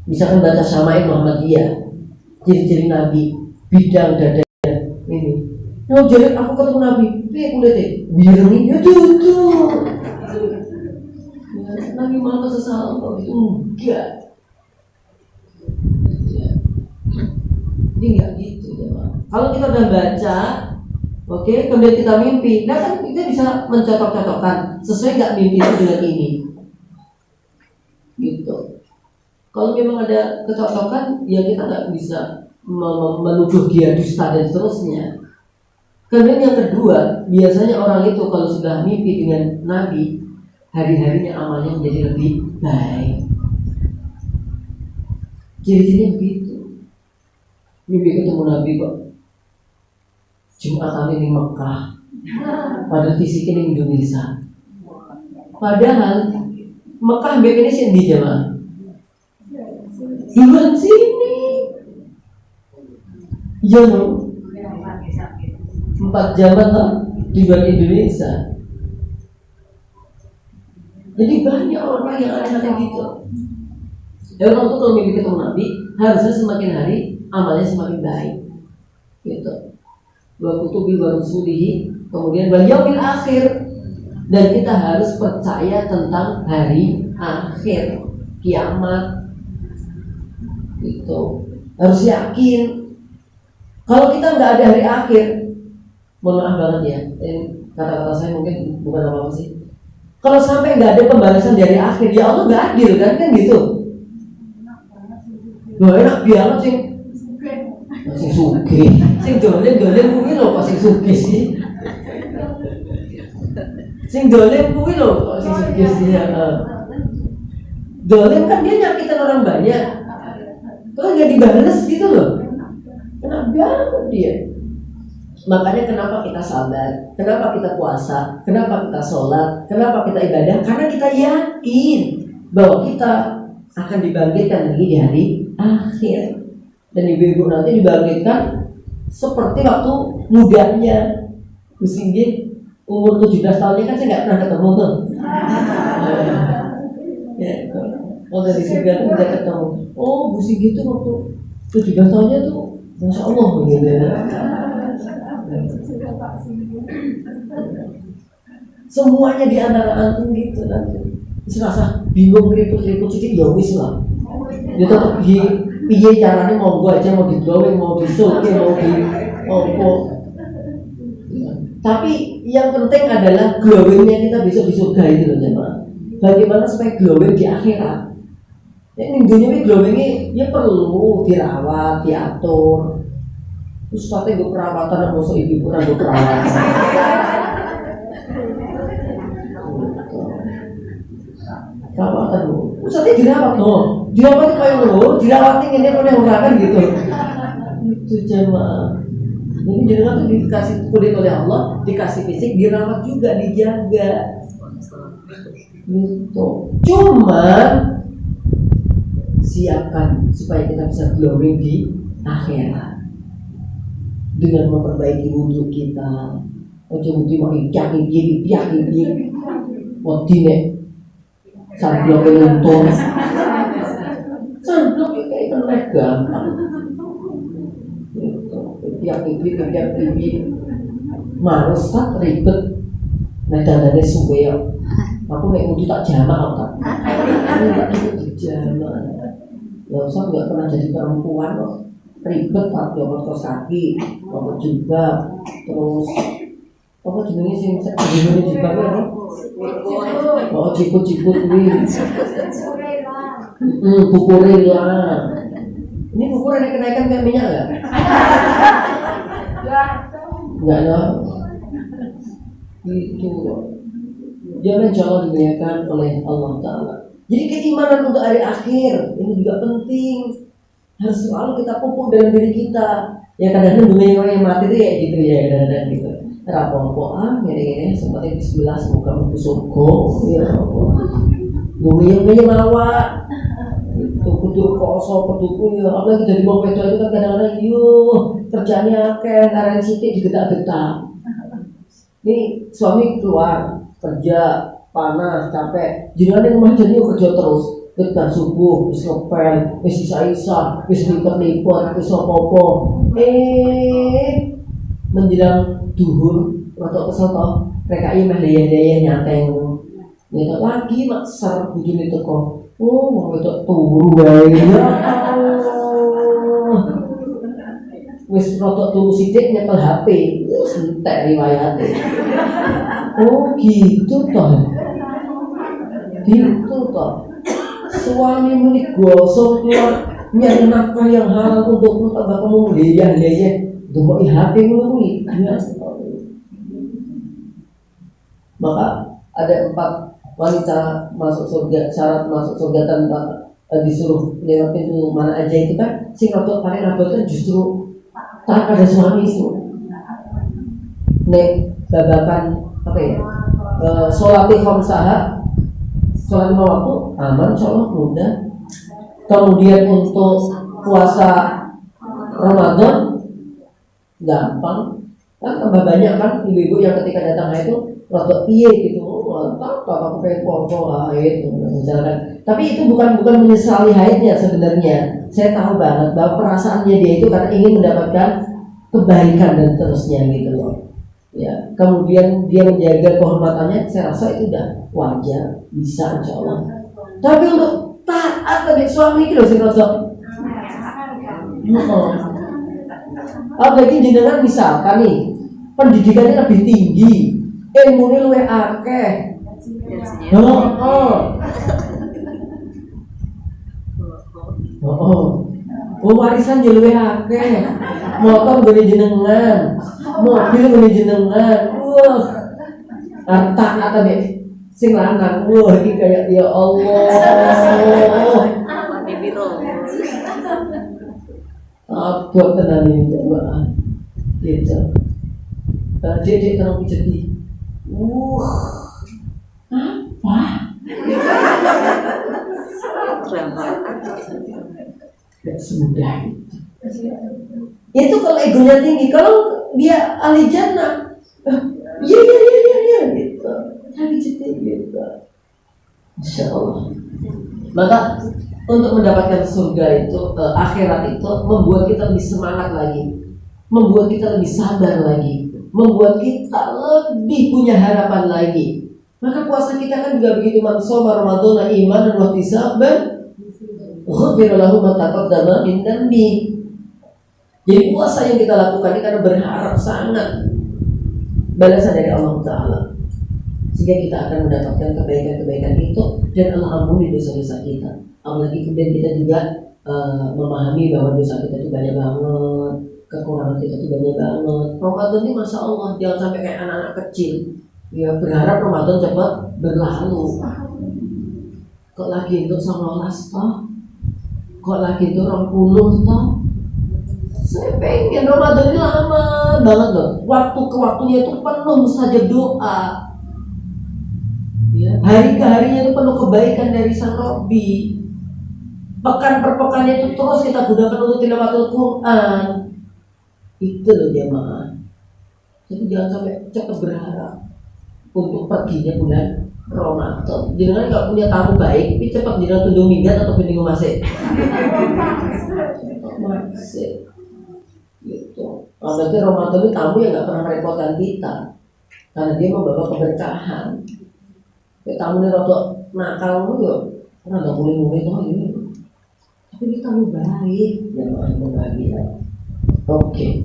A: Misalkan baca Syama'il Muhammadiyah, ciri-ciri Nabi, bidang dada ini. Nah, jadi aku ketemu Nabi, kulitnya biru nih, ya tuh. Nabi Muhammad SAW itu enggak. Ini enggak gitu ya, Pak. Kalau kita udah baca, oke, kemudian kita mimpi, nah kan kita bisa mencocok-cocokkan sesuai nggak mimpi itu dengan ini, gitu. Kalau memang ada kecocokan, ya kita nggak bisa menuduh dia dusta dan seterusnya. Kemudian yang kedua, biasanya orang itu kalau sudah mimpi dengan Nabi, hari-harinya amalnya menjadi lebih baik. Ciri-cirinya begitu. Mimpi ketemu Nabi kok Jumatan di Mekah, padahal fisiknya di Indonesia. Padahal Mekah ini sih di Jawa. Bukan sini. Iya loh, 4 jaman loh di luar Indonesia. Jadi banyak orang yang aneh-aneh gitu. Ya orang tuh kalau mimpi ketemu Nabi, harusnya semakin hari amalnya semakin baik. Gitu. Wa kutubi wa rusulihi, kemudian wal yaumil akhir. Dan kita harus percaya tentang hari akhir, kiamat. Gitu. Harus yakin. Kalau kita nggak ada hari akhir, mohon maaf banget ya, kata-kata saya mungkin bukan apa-apa sih. Kalau sampai nggak ada pembalasan dari akhir, ya Allah nggak adil kan gitu. Loh enak banget sih, sing suge, sing dolen kuwi lho kok sing suge sih. Sing dolen kuwi lho kok sing suge sih. Dolen kan dia nyakitin orang banyak, terus nggak dibales gitu loh. Enak banget dia. Makanya kenapa kita sabar, kenapa kita puasa, kenapa kita sholat, kenapa kita ibadah? Karena kita yakin bahwa kita akan dibangkitkan lagi di hari akhir. Dan ibu-ibu nanti dibangkitkan seperti waktu mudanya. Mesti umur 17 tahunnya kan saya nggak pernah ketemu tuh. Ya, kalau dari surga tuh bisa ketemu. Oh, Bu Singgi tuh waktu 17 tahunnya tuh, Masya Allah begitu ya. Semuanya di antara antum gitu nanti. Serasa bingung keriput-keriput sedikit ya wis lah. Ya tetap piye caranya mau gua aja mau digawe mau disuke mau di opo. Tapi yang penting adalah glowingnya kita besok di surga itu loh jemaah. Bagaimana supaya glowing di akhirat? Ini dunia ini glowingnya ya perlu dirawat, diatur. Ustaznya gue perawatan, masuk ibu pernah gue perawatan. Perawatan lo, Ustaznya dirawat loh, dirawat kayak lo, dirawatin ini pun yang kan gitu. Itu jemaah. Jadi dirawat tuh dikasih kulit oleh Allah, dikasih fisik, dirawat juga, dijaga. Gitu. Cuman siapkan supaya kita bisa glowing di akhirat. Dengan memperbaiki wudhu kita, ojo-ojo mau ipiak, mau dine, sunblock luntur, sunblock kayak kena gampang, ipiak, males tak ribet, nah dandannya suwe ya, aku naik wudhu tak jamak tak, nggak cukup jamak, nggak usah nggak pernah jadi perempuan loh. Ribet tak jawab kos kaki, apa juga, terus apa jenisnya sih jenisnya juga kan? Oh cikut nih, bukurela. Ini bukur ada kenaikan kayak minyak nggak? Nggak ada. Itu jangan dimuliakan oleh Allah Taala. Jadi keimanan untuk hari akhir ini juga penting. Harus selalu kita pupuk dalam diri kita. Ya kadang-kadang dunia orang yang mati itu ya gitu ya kadang-kadang gitu. Rapopoan, gini-gini sempatnya bismillah semoga masuk surga. Ya dunia mawa. Itu kudu koso peduku ya. Apalagi dari mau itu kan kadang-kadang kerjanya akeh karen sithik digetak-getak. Nih suami keluar kerja panas capek, jenengan rumah jadi kerja terus. Ketika subuh, wis ngepel, wis isa-isa, wis lipet-lipet, wis apa-apa. Menjelang duhur, waktu kesel toh, rekai meh daya-daya nyateng. Nyata lagi makser bujune teko. Oh, mau itu turu wae. Wis rotok turu sithik nyetel HP, wis entek riwayate. Oh, gitu toh. Gitu toh. Suami milik gosok keluar nyari nafkah yang halal untuk tambah kamu ya untuk HP melalui maka ada 4 wanita masuk surga, syarat masuk surga tanpa disuruh lewat pintu mana aja itu kan sing rotok paling abot kan justru tak ada suami itu nek babakan apa ya sholati khamsah sholat 5 waktu aman, sholat mudah. Kemudian untuk puasa Ramadan gampang. Kan tambah banyak kan ibu-ibu yang ketika datang haid itu rada piye gitu. Mantap, aku pengen popo haid misalkan. Tapi itu bukan menyesali haidnya sebenarnya. Saya tahu banget bahwa perasaannya dia itu karena ingin mendapatkan kebaikan dan terusnya gitu loh. Ya, kemudian dia menjaga kehormatannya, saya rasa itu udah wajar, bisa insya Allah. Tapi untuk taat bagi suami itu sih rada. Bagi jenengan misalkan nih pendidikannya lebih tinggi, ilmunya luwih akeh. Warisan yo luwih akeh. Motor gede jenengan, mobil gede jenengan. Wah. Harta atau deh sing lanang. Wah, iki kayak ya Allah.
B: Mati biro.
A: Abot tenan ini Mbak. Gitu. Dek terang jadi. Apa?
B: Drama.
A: Gak semudah itu. Itu kalau egonya tinggi, kalau dia ahli jannah, iya gitu. Tapi jadi gitu. Insya Allah. Maka untuk mendapatkan surga itu, akhirat itu membuat kita lebih semangat lagi, membuat kita lebih sabar lagi, membuat kita lebih punya harapan lagi. Maka puasa kita kan juga begitu, man shoma ramadhana imanan wa ihtisaban ghufira lahu ma taqaddama min dhanbi. Jadi puasa yang kita lakukan ini karena berharap sangat balasan dari Allah Ta'ala, sehingga kita akan mendapatkan kebaikan-kebaikan itu dan Allah ampuni dosa-dosa kita. Apalagi kemudian kita juga memahami bahwa dosa kita itu banyak banget, kekurangan kita itu banyak banget. Ramadan ini Masya Allah jangan sampai kayak anak-anak kecil ya berharap Ramadan cepat berlalu. Kok lagi untuk 19 toh? Kok lagi untuk 20 toh? Saya pengen Ramadan ini lama banget loh. Waktu ke waktunya itu penuh mustajab doa. Ya, hari ke harinya itu penuh kebaikan dari Sang Robbi. Pekan per pekannya itu terus kita gunakan untuk tilawatul Quran. Itu loh jemaah. Jadi jangan sampai cepat berharap untuk perginya bulan Ramadan. Jangan nggak punya tamu baik, tapi cepat jangan tundung minggat atau bening masih. Masih. Gitu. Apalagi Ramadan itu tamu yang nggak pernah merepotkan kita, karena dia membawa keberkahan. Kayak tamu ini rada nakal lu yo, karena nggak boleh mulai tuh ini. Tapi dia tamu baik, ya bahagia. Oke.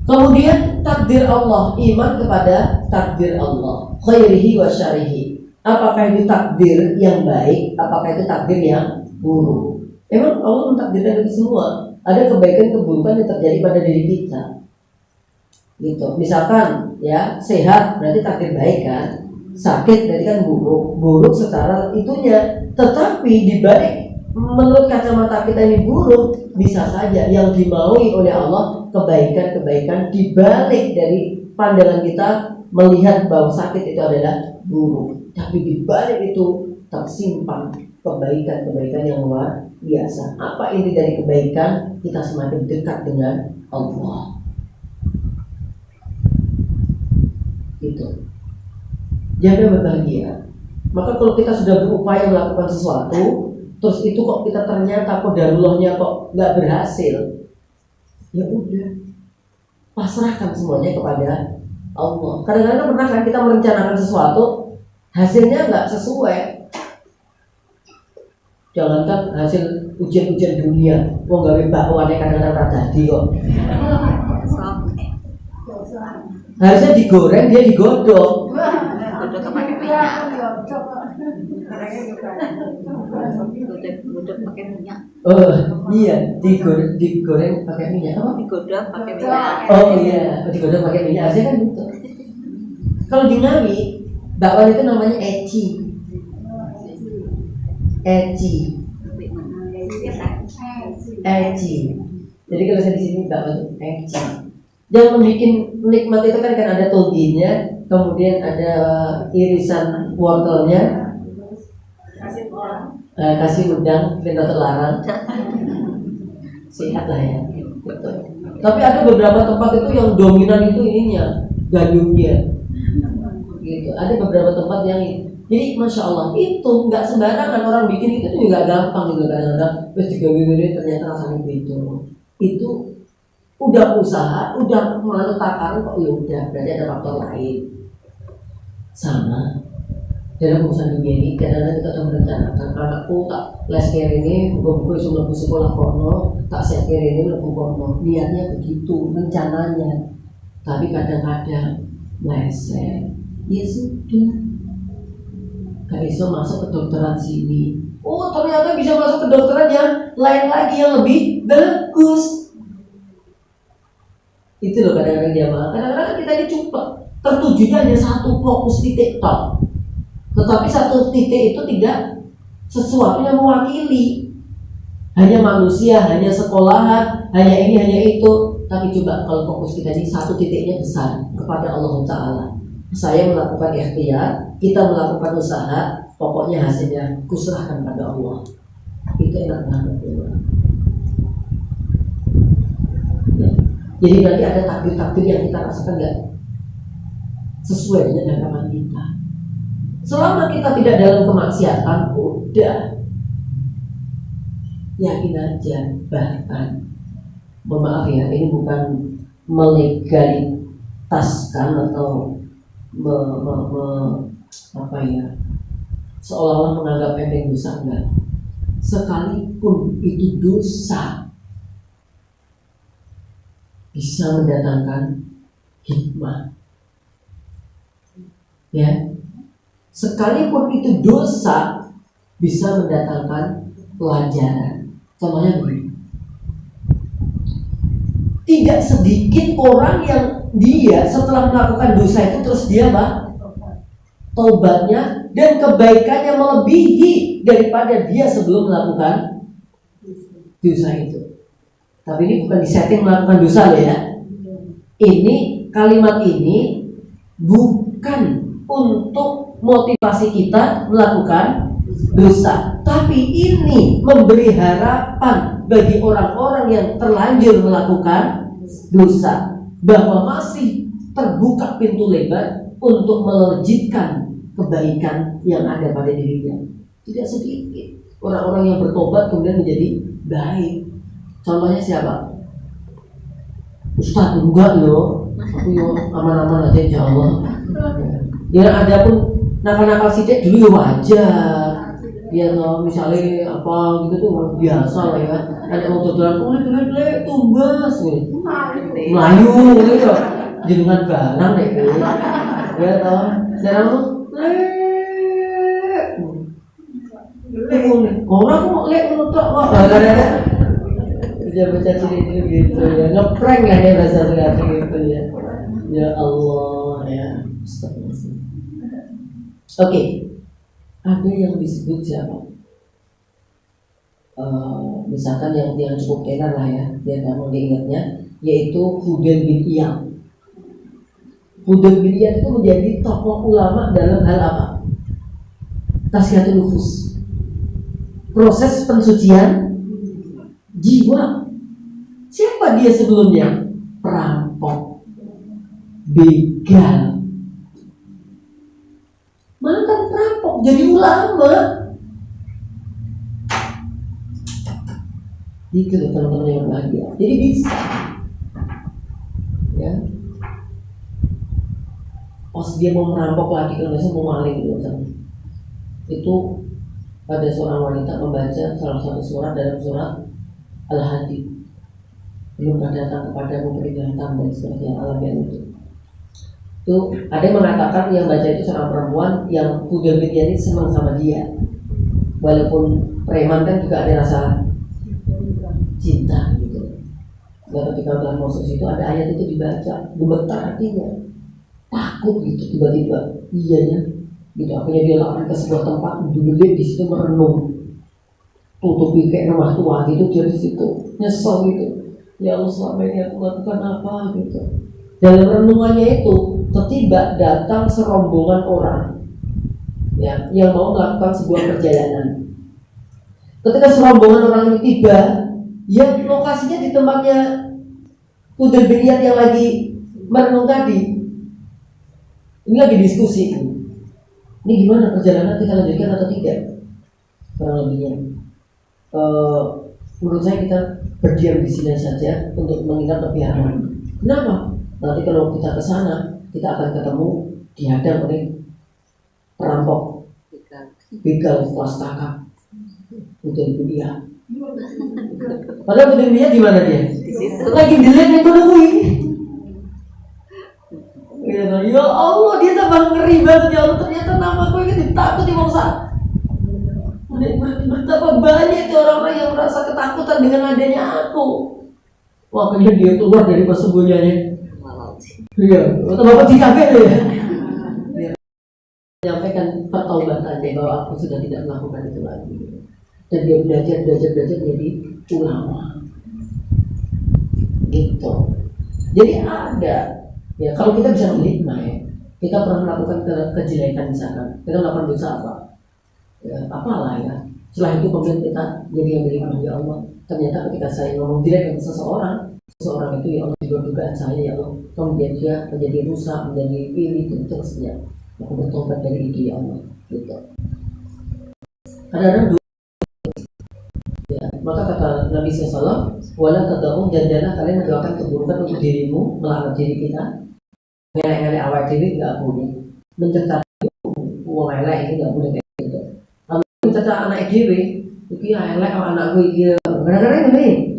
A: Kemudian takdir Allah, iman kepada takdir Allah, khairihi wa syarihi. Apakah itu takdir yang baik, apakah itu takdir yang buruk? Memang Allah mentakdirkan itu semua. Ada kebaikan keburukan yang terjadi pada diri kita. Gitu. Misalkan ya sehat berarti takdir baik kan, sakit berarti kan buruk secara itunya. Tetapi dibalik menurut kacamata kita ini buruk, bisa saja yang dimaui oleh Allah kebaikan-kebaikan dibalik dari pandangan kita melihat bahwa sakit itu adalah buruk. Tapi dibalik itu tersimpan kebaikan-kebaikan yang luar biasa. Apa inti dari kebaikan? Kita semakin dekat dengan Allah. Gitu. Jaga berbahagia. Maka kalau kita sudah berupaya melakukan sesuatu, terus itu kok kita ternyata qadarulahnya kok nggak berhasil, ya udah, pasrahkan semuanya kepada Allah. Kadang-kadang pernah kan kita merencanakan sesuatu, hasilnya nggak sesuai. Jangankan hasil ujian-ujian dunia, mau gawe bakwane kadang-kadang rada dadi kok. Harusnya digoreng, dia digodok.
B: Godok pakai minyak. Godok pakai minyak.
A: Oh iya, digoreng pakai minyak. Apa?
B: Digodok pakai minyak.
A: Oh iya, digodok pakai minyak. Harusnya kan gitu. Kalau di Ngawi, bakwan itu namanya eci. Jadi kalau saya di sini bakwan itu eci. Yang membuat nikmat itu kan ada toginya, kemudian ada irisan wortelnya, kasih udang, benda terlarang, sehat lah ya. Betul. Tapi ada beberapa tempat itu yang dominan itu ininya, gayungnya. Gitu. Ada beberapa tempat yang ini. Jadi masya Allah itu nggak sembarangan orang bikin itu juga gampang gitu kadang-kadang. Terus digawin ini ternyata rasanya begitu. Itu udah usaha, udah menganut takaran kok ya udah berarti ada faktor lain. Sama dalam urusan dunia ini kadang-kadang kita tuh merencanakan anakku tak les kiri ini buku-buku semua sekolah porno tak set kiri ini buku porno niatnya begitu rencananya, tapi kadang-kadang meleset ya sudah gak bisa masuk ke dokteran sini, oh ternyata bisa masuk ke dokteran yang lain lagi yang lebih bagus. Itu loh kadang-kadang dia malah kadang-kadang kita ini cepat tertujunya hanya satu fokus titik tok. Tetapi satu titik itu tidak sesuatu yang mewakili. Hanya manusia, hanya sekolahan, hanya ini, hanya itu. Tapi coba kalau fokus kita ini satu titiknya besar kepada Allah Ta'ala. Saya melakukan ikhtiar, kita melakukan usaha, pokoknya hasilnya kuserahkan pada Allah. Itu enak banget ya. Ya. Jadi nanti ada takdir-takdir yang kita rasakan gak sesuai dengan harapan kita. Selama kita tidak dalam kemaksiatan, udah yakin aja. Bahkan, mohon maaf ya, ini bukan melegalitaskan atau apa ya, seolah-olah menganggap enteng dosa, enggak. Sekalipun itu dosa, bisa mendatangkan hikmah. Ya. Sekalipun itu dosa bisa mendatangkan pelajaran. Contohnya begini, tidak sedikit orang yang dia setelah melakukan dosa itu terus dia taubatnya dan kebaikannya melebihi daripada dia sebelum melakukan dosa itu. Tapi ini bukan disetting melakukan dosa loh ya. Ini kalimat ini bukan untuk motivasi kita melakukan dosa, tapi ini memberi harapan bagi orang-orang yang terlanjur melakukan dosa bahwa masih terbuka pintu lebar untuk melejitkan kebaikan yang ada pada dirinya. Tidak sedikit orang-orang yang bertobat kemudian menjadi baik. Contohnya siapa? Ustaz enggak loh, aku yo aman-aman aja insya Allah. Ya ada pun nakal-nakal sidik dulu ya wajar. Ya misalnya apa gitu tuh biasa lah ya. Ada mau tuturan kulit tumbas gitu. Melayu gitu. Jenengan barang deh gitu. Ya toh. Sekarang tuh orang aku mau lihat menutup kok. Baca cerita gitu ya. Ngeprank lah ya bahasa sekarang gitu ya. Ya Allah ya. Oke, ada yang disebut siapa? Misalkan yang cukup tenar lah ya, biar kamu diingatnya, yaitu Fudayl bin Iyad. Fudayl bin Iyad itu menjadi tokoh ulama dalam hal apa? Tasqiyatul nufus, proses pensucian jiwa. Siapa dia sebelumnya? Perampok, begal, mantan perampok jadi ulama. Itu teman-teman yang bahagia. Jadi bisa, ya. Pas dia mau merampok lagi, kalau misalnya mau maling gitu, itu ada seorang wanita membaca salah satu surat dalam surat Al-Hadid. Belum datang kepadamu peringatan dan seterusnya alamiah itu. Itu ada yang mengatakan yang baca itu seorang perempuan yang Fudayl bin Iyad senang sama dia, walaupun preman kan juga ada rasa cinta gitu. Dan ketika dalam proses itu ada ayat itu dibaca, gemetar hatinya, takut gitu tiba-tiba, iya ya, gitu. Akhirnya dia lari ke sebuah tempat duduk di situ merenung, tutupi kayak rumah tua gitu, dia di situ nyesel gitu. Ya Allah, selama ini aku lakukan apa gitu. Dalam renungannya itu tiba datang serombongan orang ya, yang mau melakukan sebuah perjalanan. Ketika serombongan orang ini tiba, ya lokasinya di tempatnya Fudel bin Iyad yang lagi merenung tadi, ini lagi diskusi. Ini gimana perjalanan, kita lanjutkan atau tidak? Kurang lebihnya. Menurut saya kita berdiam di sini saja untuk mengingat lebih aman. Kenapa? Nanti kalau kita ke sana, kita akan ketemu dihadang oleh perampok, begal, kelas kakak, Fudel bin Iyad. Padahal Fudel bin Iyad di mana dia?
B: Di situ.
A: Lagi dilihat ekonomi. Ya Allah, dia tambah ngeri banget ya Allah. Ternyata nama gue ini ditakuti wong sak. Betapa banyak itu orang-orang yang merasa ketakutan dengan adanya aku. Wah, akhirnya dia keluar dari persembunyiannya. Iya, atau bapak dikaget ya. Menyampaikan pertaubatannya bahwa aku sudah tidak melakukan itu lagi. Dan dia belajar menjadi ulama. Gitu. Jadi ada. Ya, kalau kita bisa melihat, kita pernah melakukan kejelekan misalkan, kita melakukan dosa apa? Ya, apalah ya. Setelah itu kemudian kita jadi yang beriman ya Allah. Ternyata ketika saya ngomong direct dengan seseorang itu ya Allah juga dugaan saya ya Allah. Kemudian dia menjadi rusak, menjadi ini dan seterusnya. Aku bertobat dari itu ya Allah. Gitu. Kadang-kadang ya, maka kata Nabi SAW, wala tada'u, dan janganlah kalian mendoakan keburukan untuk dirimu, melaknat diri kita. Ngelek-ngelek awal diri nggak boleh, mencerca uang elek itu nggak boleh kayak gitu. Kalau mencerca anak diri, itu elek anakku itu, kadang-kadang ini,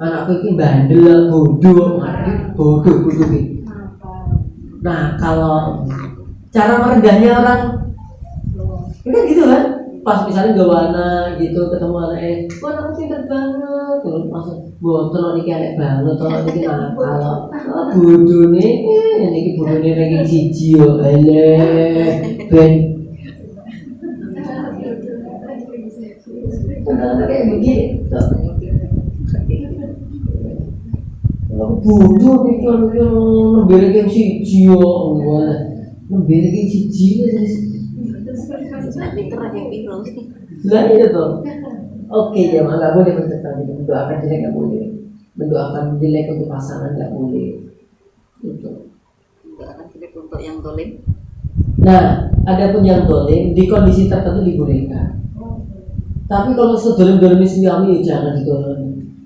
A: anakku itu bandel, bodoh, bodoh. Nah kalau cara merendahnya orang, itu gitu kan? Pas misalnya gawana gitu ketemu anaknya, wah anakku pintar banget, terus masuk, bodoh nih kayak banget, kalau ini nakal, bodoh nih, ini bodoh nih ranking siji yo, ben, kadang-kadang kayak begini, kalau bodoh nih kalau lebih ranking siji yo, lebih ranking siji lah itu tuh. Oke ya, nggak boleh menceritakan itu, mendoakan jelek nggak boleh, mendoakan jelek untuk pasangan nggak boleh. Itu.
B: Mendoakan jelek untuk yang dolim.
A: Nah, ada pun yang dolim di kondisi tertentu dibolehkan. Tapi kalau sedolim-dolim suami jangan didolimi.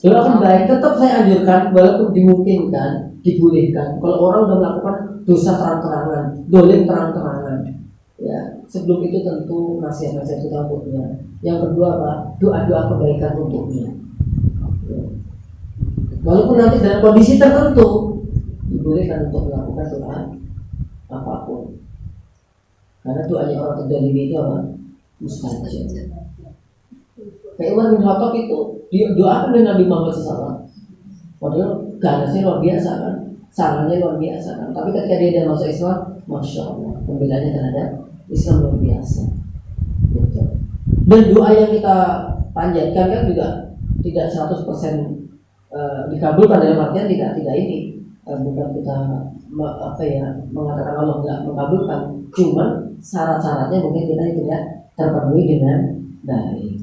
A: Doakan baik, tetap saya anjurkan walaupun dimungkinkan, dibolehkan. Kalau orang sudah melakukan dosa terang-terangan, dolim terang-terangan. Ya, sebelum itu tentu nasihat-nasihat kita untuknya. Yang kedua apa? Doa-doa kebaikan untuknya. Ya. Walaupun nanti dalam kondisi tertentu dibolehkan untuk melakukan doa apapun. Karena doanya orang terdolimi itu apa? Mustajab. Kayak Umar bin Khattab itu doakan dengan Nabi Muhammad SAW. Padahal ganasnya luar biasa kan, sarannya luar biasa kan. Tapi ketika dia masuk Islam, masya Allah, pembelaannya terhadap Islam luar biasa. Gitu. Dan doa yang kita panjatkan kan juga tidak 100% dikabulkan, dalam artian tidak ini bukan kita mengatakan Allah nggak mengabulkan, cuman syarat-syaratnya mungkin kita tidak terpenuhi dengan baik.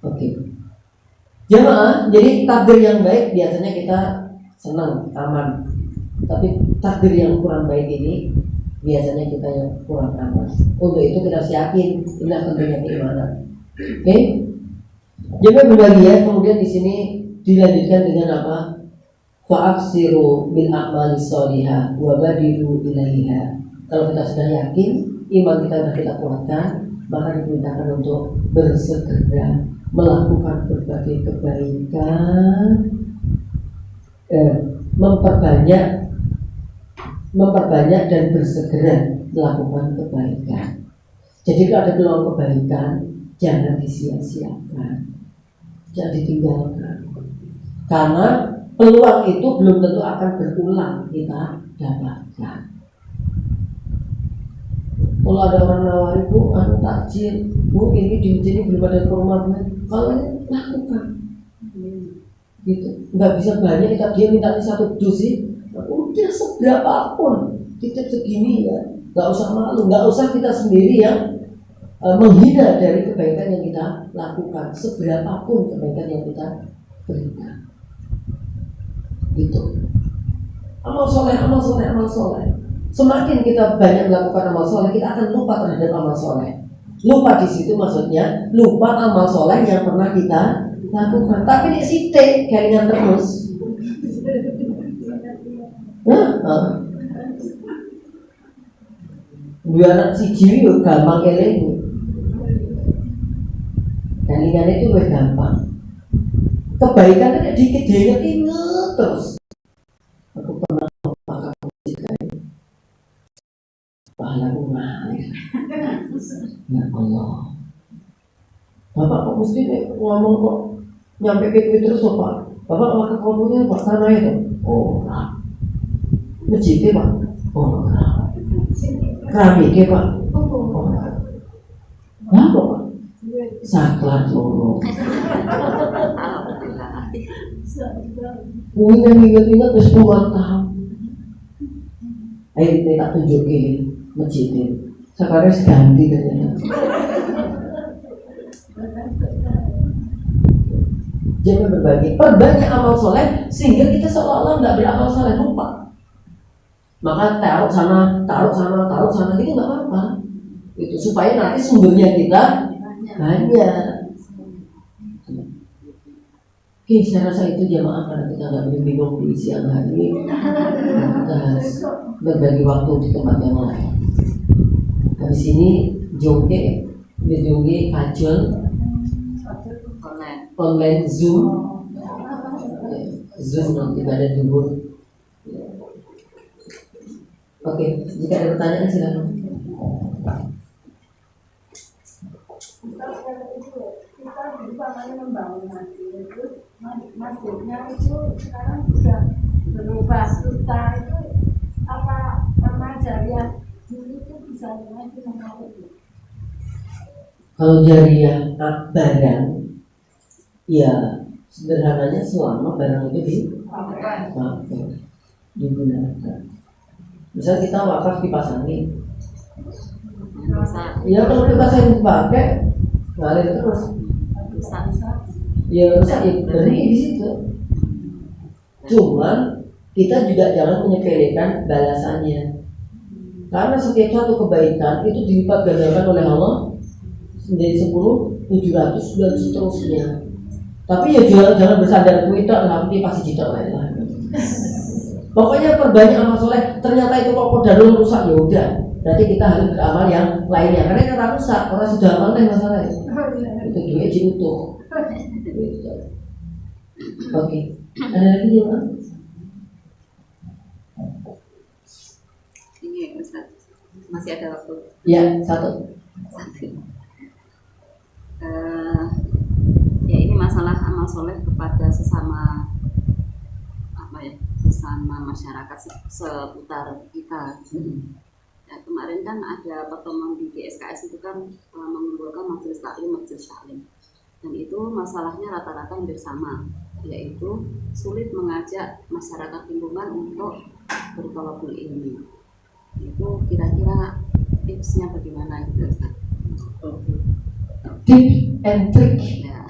A: Oke. Jamaah, jadi takdir yang baik biasanya kita senang, aman. Tapi takdir yang kurang baik ini biasanya kita yang kurang aman. Untuk itu kita harus yakin inilah tentunya keimanan. Oke? Jadi berbahagia. Kemudian di sini dilanjutkan dengan apa? Fa'aksiru bil a'mali sholihah wa badiru ilaiha. Kalau kita sudah yakin iman kita sudah kita kuatkan, maka diperintahkan untuk bersegera melakukan berbagai kebaikan, memperbanyak dan bersegera melakukan kebaikan. Jadi kalau ada peluang kebaikan, jangan disia-siakan, jangan ditinggalkan. Karena peluang itu belum tentu akan berulang kita dapatkan. Kalau ada orang nawari, bu, takjil, bu, ini di sini belum ada kurma, kalau ini lakukan. Gitu, nggak bisa banyak kita dia minta satu dus sih. Udah seberapa pun titip segini ya, nggak usah malu, nggak usah kita sendiri yang menghina dari kebaikan yang kita lakukan, seberapa pun kebaikan yang kita berikan. Gitu. Amal soleh, amal soleh, amal soleh. Semakin kita banyak melakukan amal soleh, kita akan lupa terhadap amal soleh. Lupa di situ maksudnya lupa amal soleh yang pernah kita lakukan. Tapi ini sitik kelingan terus. Dua anak siji yo gampang eling. Kelingan itu lebih gampang. Kebaikan kan dikit diinget terus. Aku pernah pakai musik pahala aku ngalir. Ya Allah. Bapak kok mesti ngomong kok nyampe ke terus kok Pak? Bapak pakai komputer Pak sana itu? Oh, nah. Masjidnya Pak? Oh, nah. Keramiknya Pak? Oh, nah. Apa Pak? Saklar loro. Mungkin ingat-ingat terus puluhan tahun. Ayo kita tak tunjukin masjidnya. Sekarang ganti katanya. Jangan berbagi, perbanyak amal soleh sehingga kita seolah-olah nggak beramal soleh, lupa. Maka taruh sana, gitu nggak apa-apa. Itu supaya nanti sumbernya kita banyak. Oke, saya rasa itu jamaah karena kita nggak boleh bingung di siang hari. Kita harus berbagi waktu di tempat yang lain. Habis ini joget kajol online Zoom nanti pada dubur. Oke, jika ada pertanyaan silakan.
C: Kita bisa membangun masjid, terus masjidnya itu sekarang sudah berubah sultan itu apa nama jariah dulu itu bisa masih menarik.
A: Kalau jariah barang, ya sederhananya selama barang itu digunakan. Misal kita wakaf dipasangi, ya kalau kita sering pakai ngalir terus. Ya rusak ya berarti di situ. Cuman kita juga jangan menyepelekan balasannya. Karena setiap satu kebaikan itu dilipat gandakan oleh Allah menjadi 10, 700 dan seterusnya. Tapi ya jangan bersandar kuitok nanti pasti jitok lain. Pokoknya perbanyak amal soleh. Ternyata itu kok kodarul rusak ya udah. Berarti kita harus beramal yang lainnya. Karena kita rusak, orang sudah amal kan masalahnya. Itu duit diutuh. Oke, ada lagi ya Pak?
B: Ini Ustaz, masih ada waktu?
A: Ya, satu.
B: Ya ini masalah amal soleh kepada sesama sesama masyarakat seputar kita. Ya, kemarin kan ada pertemuan di GSKS itu kan mengumpulkan majelis taklim. Dan itu masalahnya rata-rata hampir sama, yaitu sulit mengajak masyarakat lingkungan untuk bertolakul ilmi. Itu kira-kira tipsnya bagaimana gitu Ustaz?
A: Tip and trick.
B: Ya.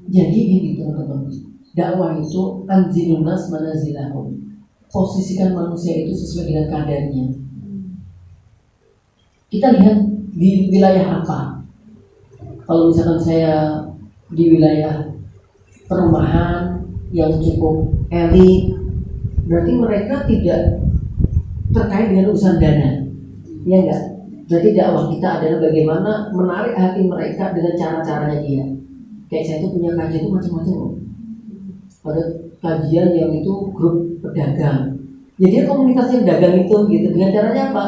A: Jadi gini teman-teman, dakwah itu anzilun nas manazilahum. Posisikan manusia itu sesuai dengan kadarnya. Kita lihat di wilayah apa. Kalau misalkan saya di wilayah perumahan yang cukup elit, berarti mereka tidak terkait dengan urusan dana, ya enggak? Jadi dakwah kita adalah bagaimana menarik hati mereka dengan cara-caranya dia. Kayak saya itu punya kajian itu macam-macam. Ada kajian yang itu grup pedagang. Jadi komunitas yang dagang itu gitu. Dengan caranya apa?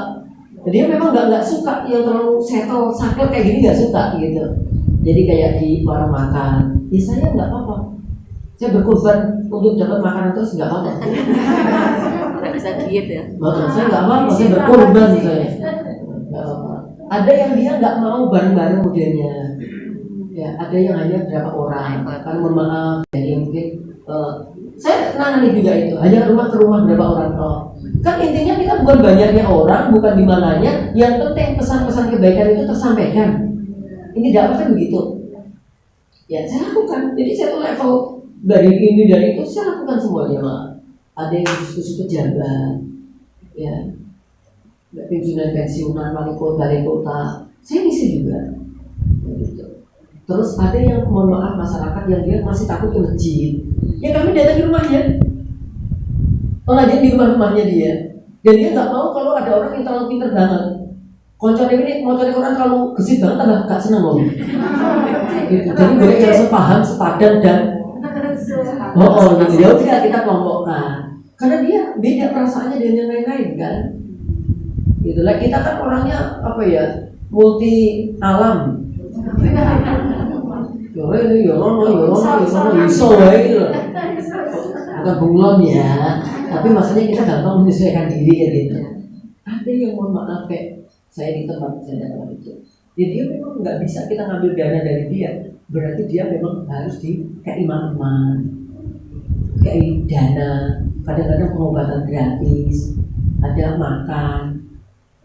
A: Dia memang nggak suka yang terlalu sakel kayak gini, nggak suka gitu. Jadi kayak di warung makan, ya saya nggak apa-apa. Saya berkorban untuk dapat makanan terus nggak apa-apa.
B: Nggak bisa diet ya?
A: Saya nggak apa-apa, saya berkorban saya. Nggak apa-apa. Ada yang dia nggak mau bareng-bareng modelnya. Ya, ada yang hanya berapa orang. Kan mohon maaf, jadi mungkin saya nangani juga itu. Hanya rumah ke rumah berapa orang. Kan intinya kita bukan banyaknya orang, bukan di mananya. Yang penting pesan-pesan kebaikan itu tersampaikan. Ini dakwah kan begitu. Ya saya lakukan. Jadi saya tuh level dari ini dari itu saya lakukan semuanya Mak. Ada yang diskusi pejabat, ya, pensiunan wali kota, saya ngisi juga. Gitu. Terus ada yang mohon maaf masyarakat yang dia masih takut ke masjid, ya kami datang di rumahnya, di rumahnya dia, dan dia nggak mau kalau ada orang yang terlalu pintar banget. Koncornya ini mau cari Quran terlalu gesit banget, tambah gak seneng loh. Gitu. Jadi boleh yang sepaham, sepadan dan gitu. Ya udah kita kelompokkan, karena dia beda perasaannya dengan yang lain-lain kan. Gitu lah, kita kan orangnya apa ya, multi alam. Yorono, iso gitu loh. Bukan bunglon ya, tapi maksudnya kita gampang menyesuaikan diri ya gitu. Ada yang mohon maaf kayak saya di tempat saya dalam itu, ya dia memang nggak bisa kita ngambil dana dari dia, berarti dia memang harus kayak imam-imam, kayak dana, kadang-kadang pengobatan gratis, ada makan,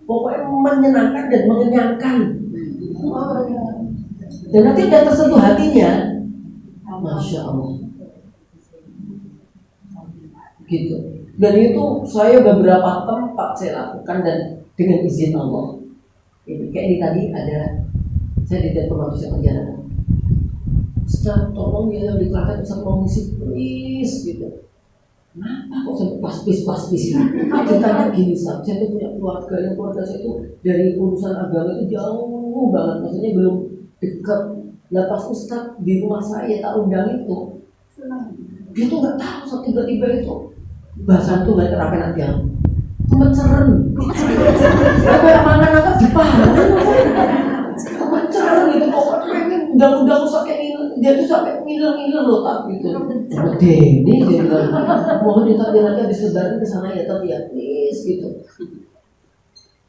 A: pokoknya menyenangkan dan mengenyangkan. Dan nanti udah tersentuh hatinya, Masya Allah, gitu. Dan itu saya beberapa tempat saya lakukan dan dengan izin Allah. Ini kayak ini tadi ada, saya di tempat saya perjalanan. Ustaz, tolong ya di Klaten Ustaz mengisi please gitu. Kenapa kok sampai paspis ini? Ceritanya gini Ustaz, saya tuh punya keluarga saya tuh dari urusan agama itu jauh banget, maksudnya belum dekat. Nah pas Ustaz di rumah saya tak undang itu, dia tuh nggak tahu saat tiba-tiba itu bahasa tuh nggak terapan aja, kemeceren, apa yang mangan apa dipangan, kemeceren gitu, pokoknya pengen undang-undang Ustaz kayak ini, dia tuh sampai ngiler loh tak gitu, Deni dia bilang, mohon minta dia nanti habis lebaran ke sana ya tapi ya please gitu.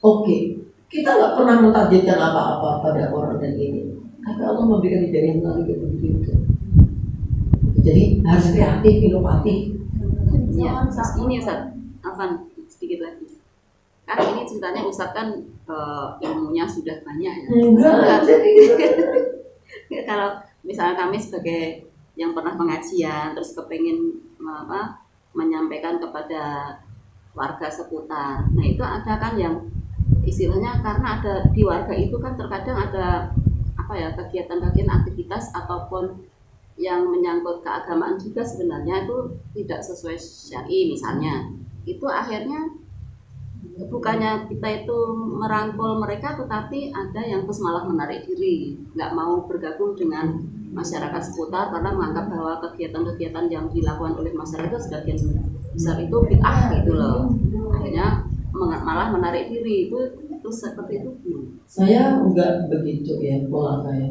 A: Oke, kita nggak pernah mentargetkan apa-apa pada orang dan ini. Tapi Allah memberikan hidayah melalui begitu. Jadi harus kreatif, inovatif.
B: Ya, ini Ustaz, Afan sedikit lagi. Kan ini ceritanya Ustaz kan ilmunya sudah banyak ya.
A: Enggak.
B: Kalau misalnya kami sebagai yang pernah pengajian terus kepengin menyampaikan kepada warga seputar. Nah itu ada kan yang istilahnya karena ada di warga itu kan terkadang ada kegiatan-kegiatan aktivitas ataupun yang menyangkut keagamaan juga sebenarnya itu tidak sesuai syar'i misalnya. Itu akhirnya bukannya kita itu merangkul mereka, tetapi ada yang terus malah menarik diri, nggak mau bergabung dengan masyarakat seputar karena menganggap bahwa kegiatan-kegiatan yang dilakukan oleh masyarakat itu sebagian besar itu bid'ah gitu loh. Akhirnya malah menarik diri. Itu seperti itu.
A: Saya enggak begitu ya pola saya.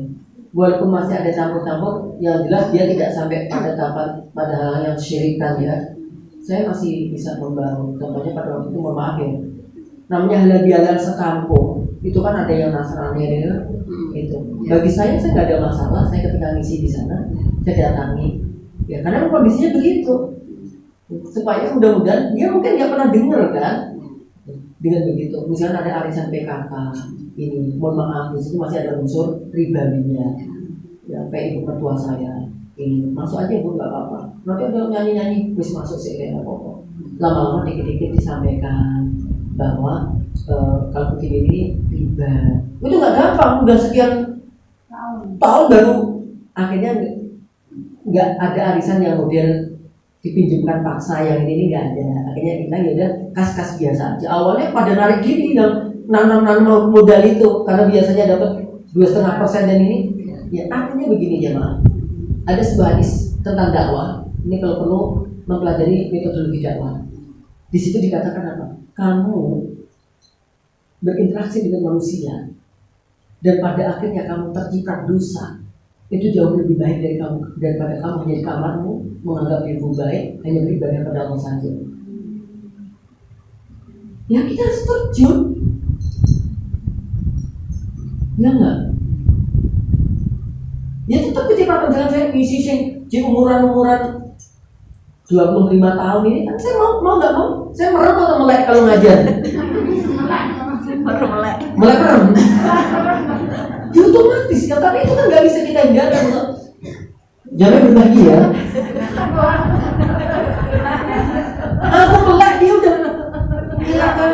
A: Walaupun masih ada campur-campur, yang jelas dia tidak sampai pada hal yang syirikan ya. Saya masih bisa membangun. Contohnya pada waktu itu mohon maaf ya, namanya halal bihalal sekampung itu kan ada yang Nasrani ya, itu. Bagi saya nggak ada masalah. Saya ketika ngisi di sana, saya datangi. Ya karena kondisinya begitu. Supaya mudah-mudahan dia mungkin nggak pernah dengar kan. Dengan begitu, misalnya ada arisan PKK ini, mohon maaf di situ masih ada unsur ribawinya. Ya kayak ibu ketua saya ini masuk aja bu, nggak apa-apa. Nanti ada nyanyi-nyanyi, wis masuk sih kayak apa-apa. Lama-lama dikit-dikit disampaikan bahwa kalau begini ini riba. Itu nggak gampang, udah sekian tahun baru akhirnya nggak ada arisan yang model dipinjamkan paksa yang ini nggak ada. Akhirnya kita ya udah kas-kas biasa aja. Awalnya pada narik diri yang nanam modal itu karena biasanya dapat 2,5% dan ini ya artinya begini ya Mak. Ada sebuah hadis tentang dakwah. Ini kalau perlu mempelajari metodologi dakwah. Di situ dikatakan apa? Kamu berinteraksi dengan manusia dan pada akhirnya kamu terciprat dosa, itu jauh lebih baik daripada kamu hanya di kamarmu menganggap dirimu baik hanya beribadah pada Allah saja. Ya kita harus terjun, ya enggak? Ya tetap kecipratan dengan saya ngisi di umuran 25 tahun ini kan saya mau nggak mau saya merem atau melek kalau ngajar. Melek merem. Ya otomatis ya, tapi itu kan nggak bisa kita hindarkan. Jangan berbahagia. Aku melek dia udah hilang kan.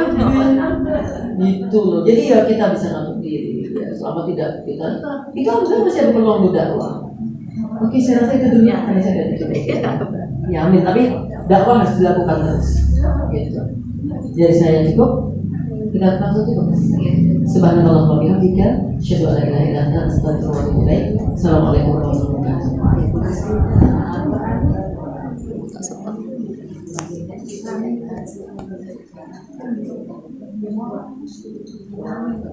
A: Gitu loh. Jadi ya kita bisa ngatur diri. Ya, selama tidak kita itu kan masih ada peluang berdakwah. Oke, saya rasa itu dulu yang saya ada. Ya amin. Tapi dakwah harus dilakukan terus. Gitu. Jadi saya cukup. Kita langsung cukup. Subhanallah wa bihamdika, asyhadu an la ilaha illa anta, astaghfiruka wa atubu ilaik. Assalamualaikum warahmatullahi wabarakatuh.